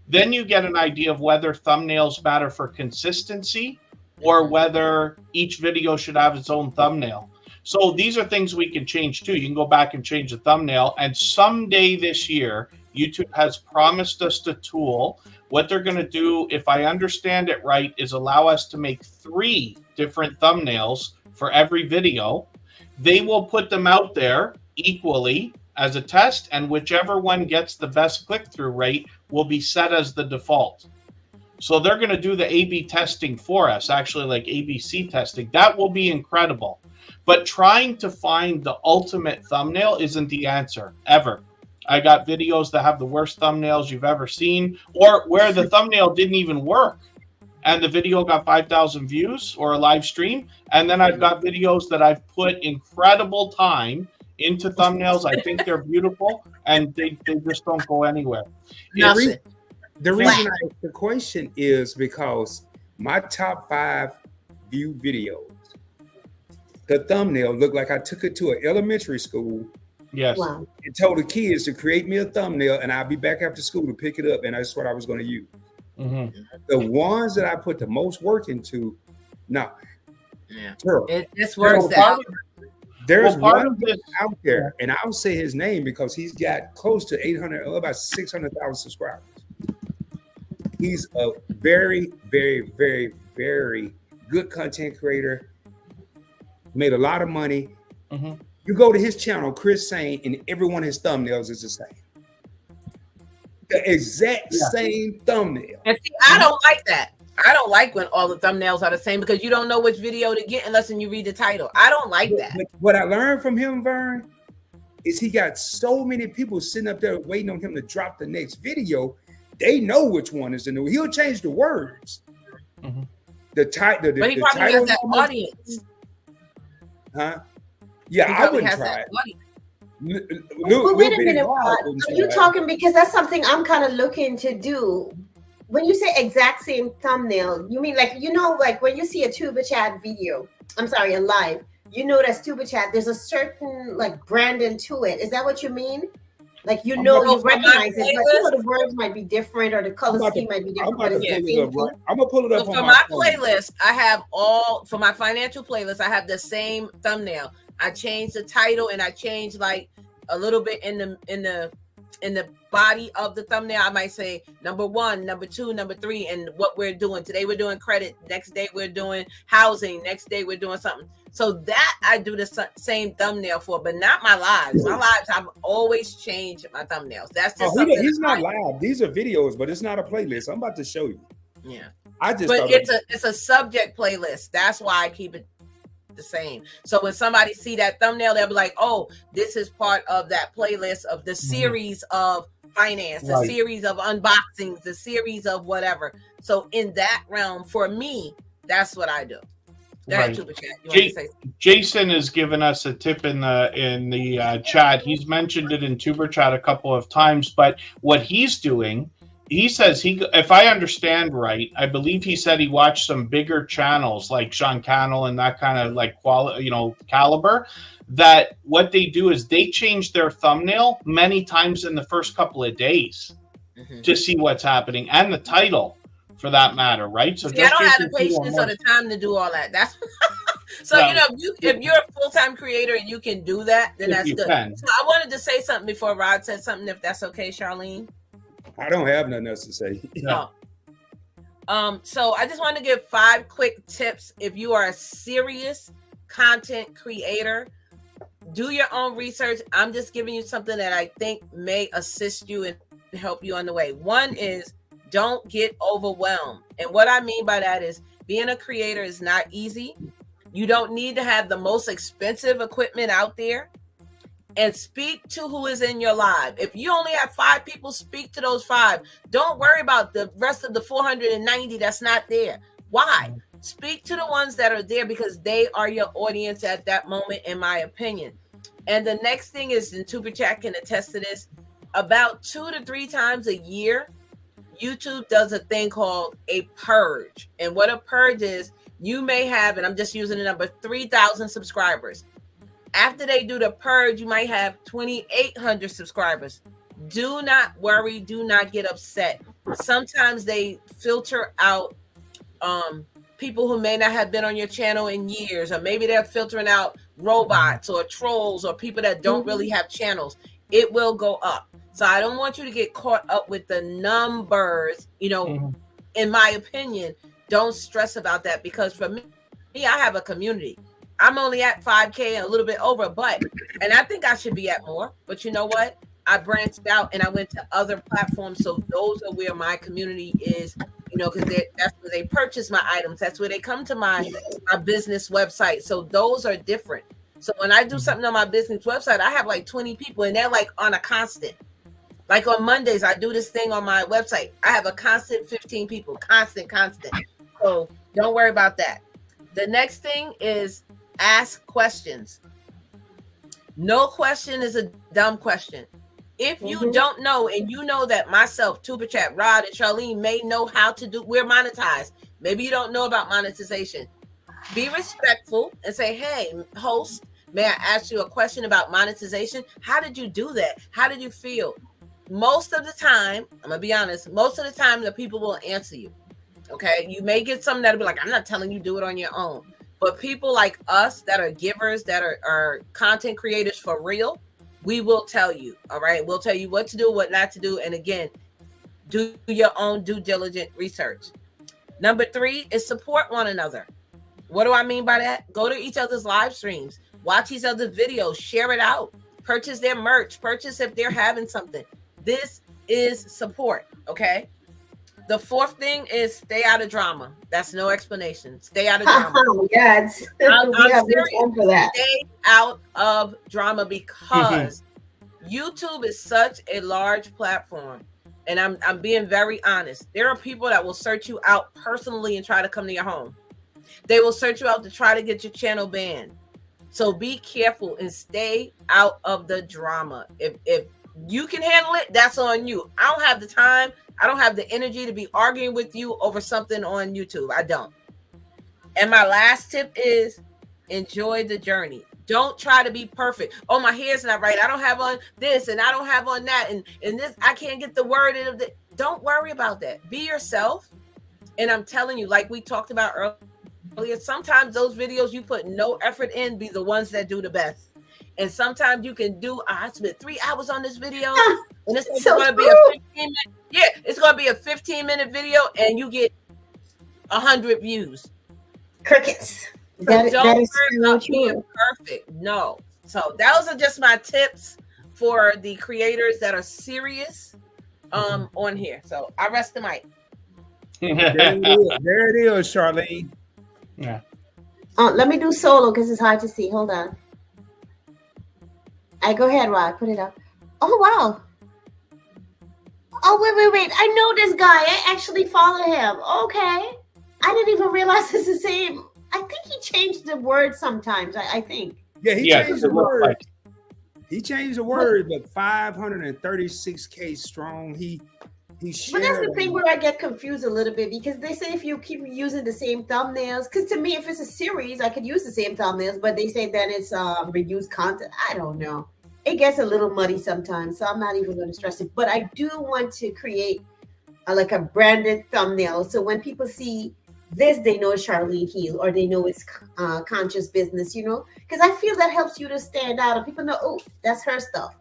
then you get an idea of whether thumbnails matter for consistency or whether each video should have its own thumbnail. So these are things we can change too. You can go back and change the thumbnail. And someday this year, YouTube has promised us the tool. What they're going to do, if I understand it right, is allow us to make 3 different thumbnails for every video. They will put them out there equally as a test, and whichever one gets the best click-through rate will be set as the default. So they're going to do the A/B testing for us, actually like ABC testing. That will be incredible. But trying to find the ultimate thumbnail isn't the answer, ever. I got videos that have the worst thumbnails you've ever seen, or where the thumbnail didn't even work and the video got 5,000 views or a live stream. And then I've got videos that I've put incredible time into thumbnails. I think they're beautiful and they just don't go anywhere. The reason I ask the question is because my top 5 view videos the thumbnail looked like I took it to an elementary school Yes. Wow. and told the kids to create me a thumbnail, and I'll be back after school to pick it up, and that's what I was going to use. Mm-hmm. The ones that I put the most work into, now, Yeah. Terrell, It just works Terrell, out. there's part one of this, out there, and I'll say his name because he's got close to 800, about 600,000 subscribers. He's a very, very, very, very good content creator. Made a lot of money. Mhm. You go to his channel, Chris Sane, and every one of his thumbnails is the same. The exact same thumbnail. And see, I don't like that. I don't like when all the thumbnails are the same because you don't know which video to get unless you read the title. I don't like that. But what I learned from him, Vern, is he got so many people sitting up there waiting on him to drop the next video. They know which one is the new. He'll change the words. Mhm. The title. But he probably has that audience. Huh? He Yeah, I probably wouldn't has try that it. audience. But wait a minute, Rod Rod. wouldn't Are you try it. talking, because that's something I'm kind of looking to do. When you say exact same thumbnail, you mean like, like when you see a Tuba Chat video, I'm sorry, a live, that's Tuba Chat, there's a certain like branding to it. Is that what you mean? Like, you recognize it, but the words might be different or the color scheme might be different. But it's the same thing. I'm gonna pull it up So on for my playlist, I have for my financial playlist, I have the same thumbnail. I changed the title and I changed like a little bit in the body of the thumbnail. I might say number 1, number 2, number 3, and what we're doing. Today we're doing credit. Next day we're doing housing. Next day we're doing something. So that I do the same thumbnail for, but not my lives. My lives, I've always changed my thumbnails. That's just something. He's not live. These are videos, but it's not a playlist. I'm about to show you. Yeah. I just. But it's a subject playlist. That's why I keep it the same. So when somebody see that thumbnail, they'll be like, "Oh, this is part of that playlist of the series of finance, the series of unboxings, the series of whatever." So in that realm, for me, that's what I do. Right. Jason has given us a tip in the chat. He's mentioned it in Tuber Chat a couple of times, but what he's doing, he says if I understand right, I believe he said he watched some bigger channels like Sean Cannell and that kind of like caliber, that what they do is they change their thumbnail many times in the first couple of days to see what's happening, and the title for that matter, right? So I don't have the patience or the time to do all that. That's so if you're a full-time creator and you can do that, then that's good. So I wanted to say something before Rod said something, if that's okay, Charline. I don't have nothing else to say. No. So I just want to give 5 quick tips. If you are a serious content creator, do your own research. I'm just giving you something that I think may assist you and help you on the way. One is, don't get overwhelmed. And what I mean by that is, being a creator is not easy. You don't need to have the most expensive equipment out there. And speak to who is in your live. If you only have 5 people, speak to those 5. Don't worry about the rest of the 490 that's not there. Why? Speak to the ones that are there because they are your audience at that moment, in my opinion. And the next thing is, and Tuber Chat can attest to this, about 2 to 3 times a year, YouTube does a thing called a purge. And what a purge is, you may have, and I'm just using the number, 3,000 subscribers. After they do the purge, you might have 2,800 subscribers. Do not worry. Do not get upset. Sometimes they filter out people who may not have been on your channel in years, or maybe they're filtering out robots or trolls or people that don't really have channels. It will go up. So I don't want you to get caught up with the numbers. In my opinion, don't stress about that, because for me, I have a community. I'm only at 5K and a little bit over, and I think I should be at more. But you know what? I branched out and I went to other platforms. So those are where my community is, because that's where they purchase my items. That's where they come to my business website. So those are different. So when I do something on my business website, I have like 20 people and they're like on a constant. Like on Mondays, I do this thing on my website. I have a constant 15 people, constant. So don't worry about that. The next thing is, ask questions. No question is a dumb question. If you don't know, and you know that myself, Tuber Chat, Rod, and Charline may know how to do, we're monetized. Maybe you don't know about monetization. Be respectful and say, hey, host, may I ask you a question about monetization? How did you do that? How did you feel? Most of the time, I'm going to be honest, most of the time the people will answer you. Okay. You may get some that'll be like, I'm not telling you do it on your own. But people like us that are givers, that are content creators for real, we will tell you. All right. We'll tell you what to do, what not to do. And again, do your own due diligent research. Number 3 is support one another. What do I mean by that? Go to each other's live streams, watch each other's videos, share it out, purchase their merch, purchase if they're having something. This is support. Okay. The 4th thing is stay out of drama. That's no explanation. Stay out of drama. Yes. I'm serious for that. Stay out of drama because YouTube is such a large platform. And I'm being very honest. There are people that will search you out personally and try to come to your home. They will search you out to try to get your channel banned. So be careful and stay out of the drama. If you can handle it, that's on you. I don't have the time. I don't have the energy to be arguing with you over something on YouTube. I don't. And my last tip is enjoy the journey. Don't try to be perfect. Oh, my hair's not right. I don't have on this and I don't have on that. And this, I can't get the word in of the. Don't worry about that. Be yourself. And I'm telling you, like we talked about earlier, sometimes those videos you put no effort in be the ones that do the best. And sometimes you can do, I spent 3 hours on this video. And it's So going to be a 15-minute. Yeah, it's going to be a 15-minute video and you get 100 views. Crickets. So That is don't worry so about being true. perfect. No. So those are just my tips for the creators that are serious on here. So I rest the mic. There it is, Charlene. Yeah. Let me do solo because it's hard to see. Hold on. Go ahead, Rod. Put it up. Oh, wow. Oh, wait. I know this guy. I actually follow him. Okay. I didn't even realize it's the same. I think he changed the word sometimes. I think. Yeah, he Yes, changed it the looks word. like- He changed the word, but 536K strong. He shared. But that's the thing on- where I get confused a little bit because they say if you keep using the same thumbnails, because to me, if it's a series, I could use the same thumbnails, but they say then it's reused content. I don't know. It gets a little muddy sometimes, so I'm not even going to stress it. But I do want to create like a branded thumbnail, so when people see this, they know it's Charline Heal or they know it's conscious business, you know, because I feel that helps you to stand out and people know, oh, that's her stuff.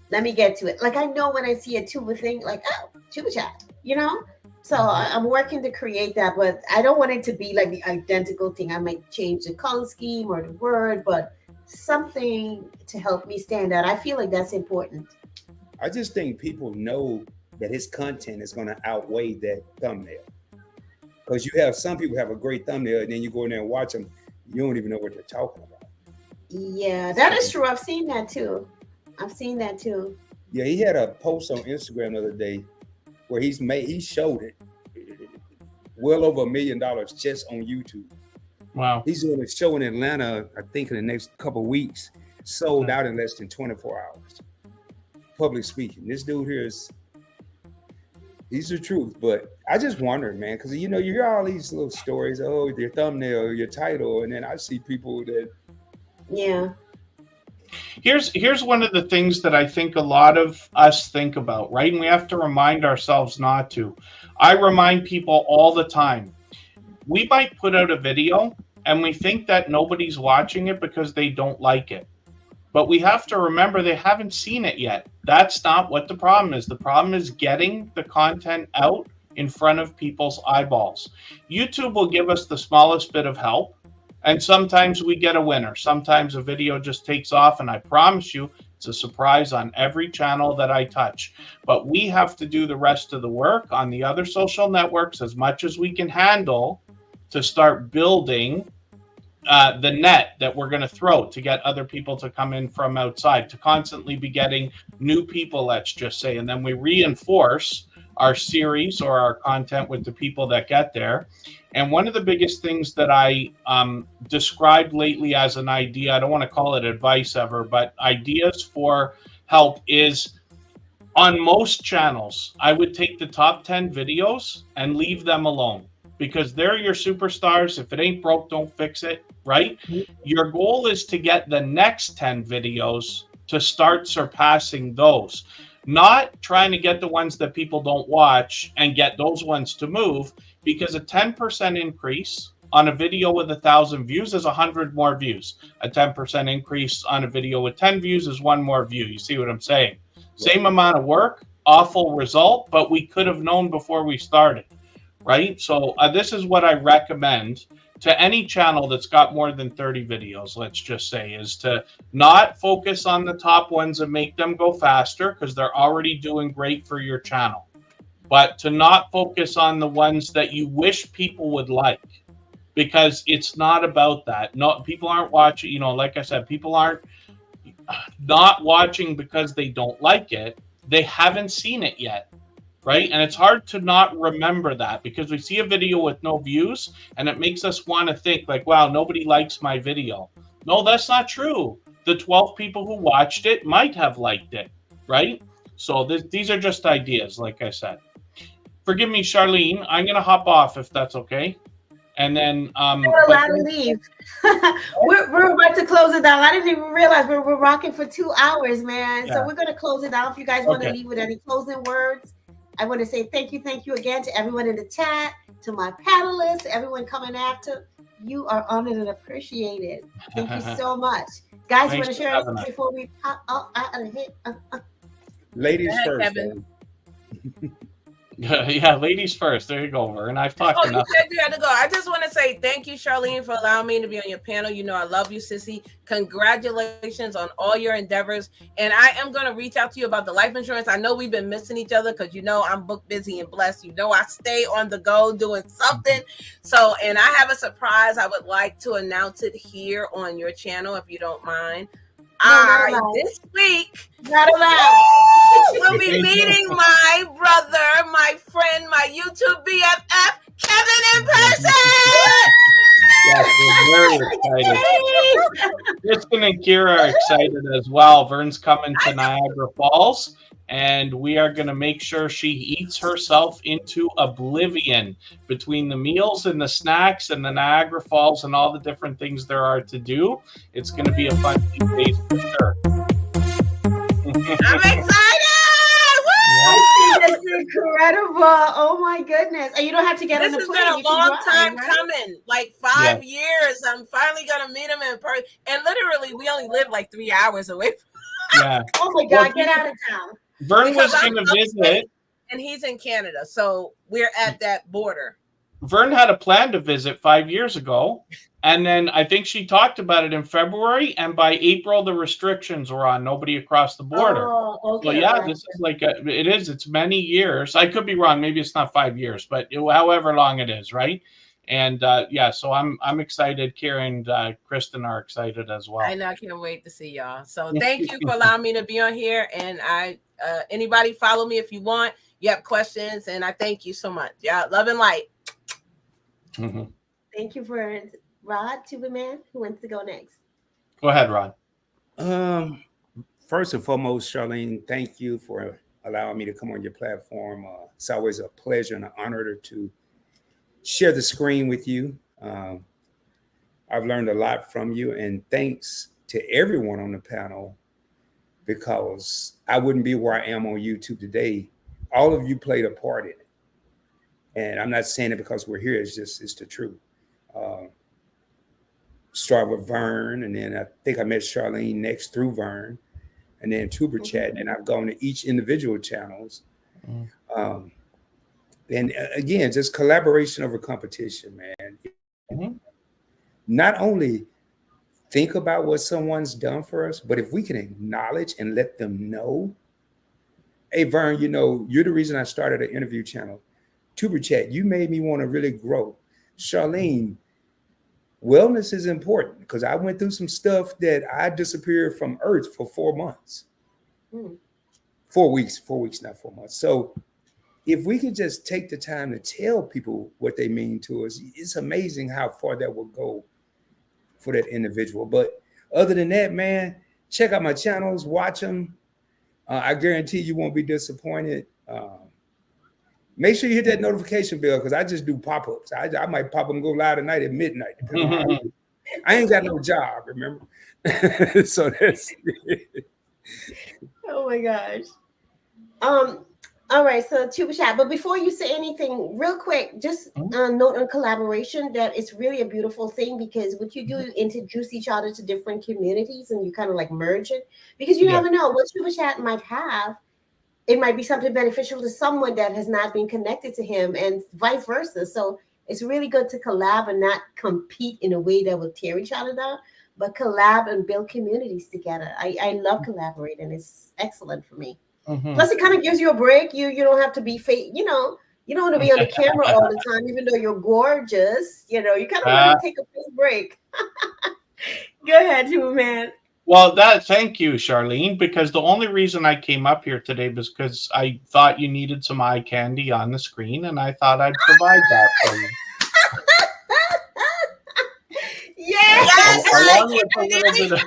Let me get to it. Like I know when I see a tuba thing, like, oh, tuba chat, you know? So I'm working to create that, but I don't want it to be like the identical thing. I might change the color scheme or the word, but something to help me stand out. I feel like that's important. I just think people know that his content is going to outweigh that thumbnail. Because you have some people have a great thumbnail, and then you go in there and watch them, you don't even know what they're talking about. Yeah, that is true. I've seen that too. Yeah, he had a post on Instagram the other day where he showed it well over $1 million just on YouTube. Wow. He's doing a show in Atlanta, I think in the next couple of weeks, sold out in less than 24 hours. Public speaking. This dude here he's the truth. But I just wondered, man, because you know, you hear all these little stories, oh, your thumbnail, your title, and then I see people that Here's one of the things that I think a lot of us think about, right? And we have to remind ourselves not to. I remind people all the time. We might put out a video and we think that nobody's watching it because they don't like it. But we have to remember they haven't seen it yet. That's not what the problem is. The problem is getting the content out in front of people's eyeballs. YouTube will give us the smallest bit of help. And sometimes we get a winner. Sometimes a video just takes off, and I promise you, it's a surprise on every channel that I touch. But we have to do the rest of the work on the other social networks as much as we can handle to start building the net that we're going to throw to get other people to come in from outside, to constantly be getting new people, let's just say. And then we reinforce our series or our content with the people that get there. And one of the biggest things that I described lately as an idea, I don't want to call it advice ever, but ideas for help is on most channels, I would take the top 10 videos and leave them alone, because they're your superstars. If it ain't broke, don't fix it, right? Your goal is to get the next 10 videos to start surpassing those, not trying to get the ones that people don't watch and get those ones to move, because a 10% increase on a video with 1,000 views is 100 more views. A 10% increase on a video with 10 views is 1 more view. You see what I'm saying? Same amount of work, awful result, but we could have known before we started, right? So this is what I recommend to any channel that's got more than 30 videos, let's just say, is to not focus on the top ones and make them go faster, because they're already doing great for your channel, but to not focus on the ones that you wish people would like, because it's not about that. No, people aren't watching, you know, like I said, people aren't not watching because they don't like it. They haven't seen it yet, right? And it's hard to not remember that, because we see a video with no views and it makes us want to think like, wow, nobody likes my video. No, that's not true. The 12 people who watched it might have liked it, right? So these are just ideas, like I said. Forgive me, Charlene, I'm going to hop off if that's okay. And then we're allowed to leave. we're about to close it down. I didn't even realize we're rocking for 2 hours, man. Yeah. So we're going to close it down. If you guys want to leave with any closing words, I want to say thank you again to everyone in the chat, to my panelists, everyone coming after. You are honored and appreciated. Thank you so much. Guys, want to share anything before we pop off out of here? Ladies first. Yeah, ladies first. There you go, Vern. I've talked enough. You said you had to go. I just want to say thank you, Charlene, for allowing me to be on your panel. You know I love you, sissy. Congratulations on all your endeavors. And I am going to reach out to you about the life insurance. I know we've been missing each other because, you know, I'm book busy and blessed. You know I stay on the go doing something. So, and I have a surprise. I would like to announce it here on your channel, if you don't mind. This week, we'll be meeting my brother, my friend, my YouTube BFF, Kevin, in person. Yes, we're very excited. Kristen and Kira are excited as well. Vern's coming to Niagara Falls, and we are going to make sure she eats herself into oblivion between the meals and the snacks and the Niagara Falls and all the different things there are to do. It's going to be a fun few days for sure. I'm excited! That's incredible. Oh my goodness. And you don't have to get on the plane. This has been a long time coming, like 5 years. I'm finally going to meet him in person. And literally, we only live like 3 hours away from Oh my God, get out of town. Vern was going to visit. And he's in Canada, so we're at that border. Vern had a plan to visit 5 years ago, and then I think she talked about it in February, and by April the restrictions were on, nobody across the border. Oh, okay. So yeah, this is like it's many years. I could be wrong, maybe it's not 5 years, but however long it is, right? And so I'm excited. Kira and Kristen are excited as well. I know, I can't wait to see y'all. So thank you for allowing me to be on here, and anybody follow me if you want. You have questions, and I thank you so much. Yeah, love and light. Mm-hmm. Thank you for Rod, Tuba Man. Who wants to go next? Go ahead, Rod. First and foremost, Charlene, thank you for allowing me to come on your platform. It's always a pleasure and an honor to share the screen with you. I've learned a lot from you, and thanks to everyone on the panel, because I wouldn't be where I am on YouTube today. All of you played a part in it. And I'm not saying it because we're here. It's the truth. Start with Vern, and then I think I met Charlene next through Vern, and then Tuber Chat, and I've gone to each individual channels. And again, just collaboration over competition, man. Not only think about what someone's done for us, but if we can acknowledge and let them know, hey, Vern, you know, you're the reason I started an interview channel. Tuber Chat, you made me want to really grow. Charlene, wellness is important, because I went through some stuff that I disappeared from Earth for 4 months. 4 weeks, not 4 months. So if we could just take the time to tell people what they mean to us, it's amazing how far that will go for that individual. But other than that, man, check out my channels, watch them. I guarantee you won't be disappointed. Make sure you hit that notification bell because I just do pop-ups. I might pop and go live tonight at midnight, depending on how I ain't got no job, remember? So that's Oh my gosh. All right, so Tuba Chat. But before you say anything, real quick, just a note on collaboration that it's really a beautiful thing because what you do, you introduce each other to different communities and you kind of like merge it because you never know what Tuba Chat might have. It might be something beneficial to someone that has not been connected to him and vice versa. So it's really good to collab and not compete in a way that will tear each other down, but collab and build communities together. I love collaborating. It's excellent for me. Plus, it kind of gives you a break. You don't have to be fake. You don't want to be on the camera all the time, even though you're gorgeous. You kind of want to take a big break. Go ahead, Tuba man. Well, thank you, Charlene, because the only reason I came up here today was because I thought you needed some eye candy on the screen, and I thought I'd provide that for you. Yes.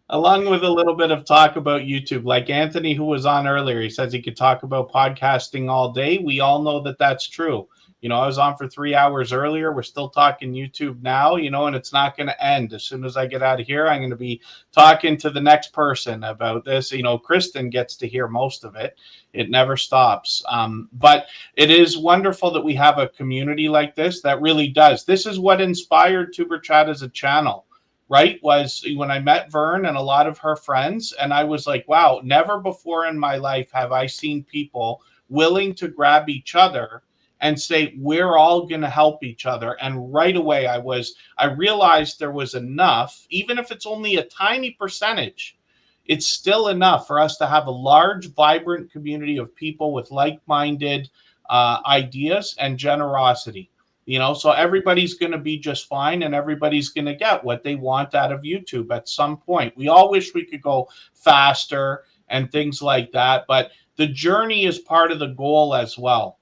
Along with a little bit of talk about YouTube, like Anthony, who was on earlier, he says he could talk about podcasting all day. We all know that that's true. I was on for 3 hours earlier. We're still talking YouTube now, and it's not going to end. As soon as I get out of here, I'm going to be talking to the next person about this. Kristen gets to hear most of it. It never stops. But it is wonderful that we have a community like this that really does. This is what inspired Tuber Chat as a channel. Right, was when I met Vern and a lot of her friends, and I was like, wow, never before in my life have I seen people willing to grab each other and say, we're all going to help each other. And right away, I realized there was enough, even if it's only a tiny percentage, it's still enough for us to have a large, vibrant community of people with like-minded ideas and generosity. So everybody's going to be just fine and everybody's going to get what they want out of YouTube at some point. We all wish we could go faster and things like that, but the journey is part of the goal as well,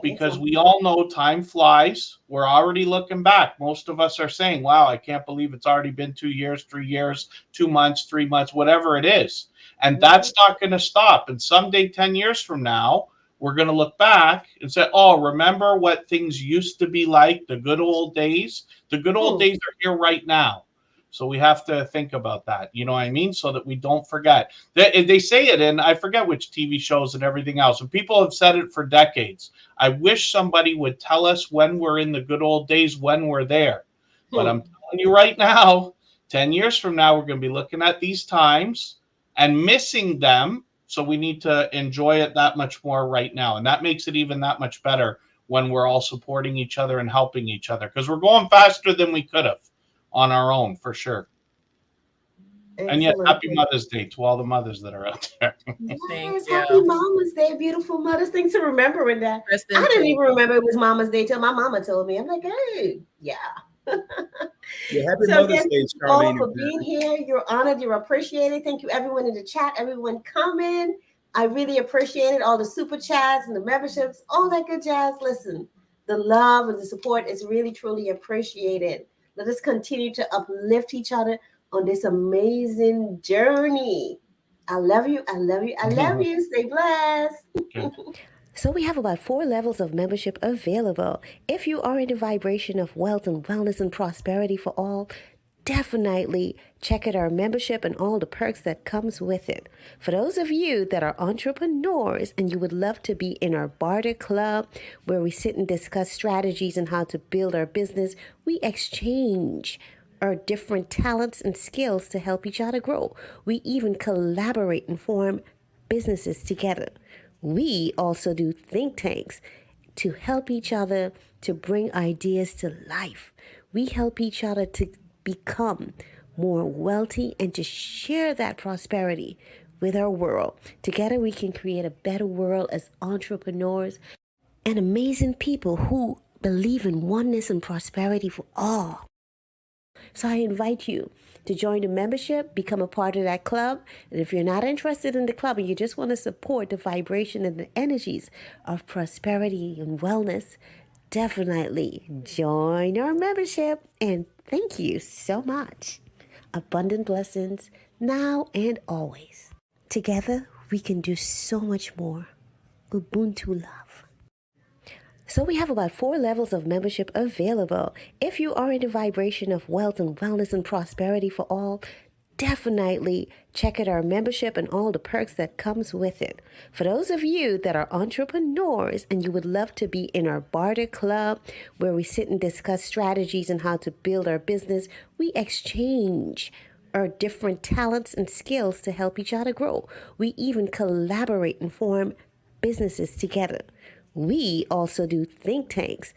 because we all know time flies. We're already looking back. Most of us are saying, wow, I can't believe it's already been 2 years, 3 years, 2 months, 3 months, whatever it is. And that's not going to stop. And someday, 10 years from now, we're going to look back and say, oh, remember what things used to be like, the good old days? The good old days are here right now. So we have to think about that, you know what I mean? So that we don't forget. They say it in, I forget which TV shows and everything else, and people have said it for decades. I wish somebody would tell us when we're in the good old days, when we're there. But I'm telling you right now, 10 years from now, we're going to be looking at these times and missing them. So we need to enjoy it that much more right now. And that makes it even that much better when we're all supporting each other and helping each other, because we're going faster than we could have on our own, for sure. Excellent. And yet, happy Mother's Day to all the mothers that are out there. Yes, happy Mama's Day, beautiful mothers. Thanks for remembering that. Kristen, I didn't even remember it was Mama's Day till my mama told me. I'm like, hey, yeah. Happy Mother's Day, Charline. All for being here. You're honored. You're appreciated. Thank you, everyone in the chat, everyone coming. I really appreciate it. All the super chats and the memberships, all that good jazz. Listen, the love and the support is really, truly appreciated. Let us continue to uplift each other on this amazing journey. I love you. I love you. I love you. Stay blessed. So we have about 4 levels of membership available. If you are in the vibration of wealth and wellness and prosperity for all, definitely check out our membership and all the perks that comes with it. For those of you that are entrepreneurs and you would love to be in our barter club where we sit and discuss strategies and how to build our business, we exchange our different talents and skills to help each other grow. We even collaborate and form businesses together. We also do think tanks to help each other to bring ideas to life. We help each other to become more wealthy and to share that prosperity with our world. Together we can create a better world as entrepreneurs and amazing people who believe in oneness and prosperity for all. So I invite you to join the membership, become a part of that club. And if you're not interested in the club and you just want to support the vibration and the energies of prosperity and wellness, definitely join our membership. And thank you so much. Abundant blessings now and always. Together, we can do so much more. Ubuntu love. So we have about 4 levels of membership available. If you are in the vibration of wealth and wellness and prosperity for all, definitely check out our membership and all the perks that comes with it. For those of you that are entrepreneurs and you would love to be in our barter club where we sit and discuss strategies on how to build our business, we exchange our different talents and skills to help each other grow. We even collaborate and form businesses together. We also do think tanks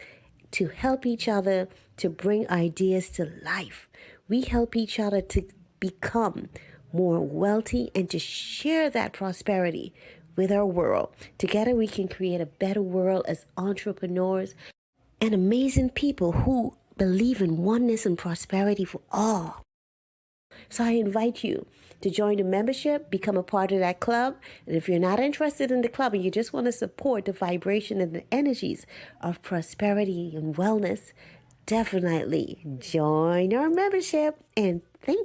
to help each other to bring ideas to life. We help each other to become more wealthy and to share that prosperity with our world. Together we can create a better world as entrepreneurs and amazing people who believe in oneness and prosperity for all. So I invite you to join the membership, become a part of that club. And if you're not interested in the club and you just want to support the vibration and the energies of prosperity and wellness, definitely join our membership. And thank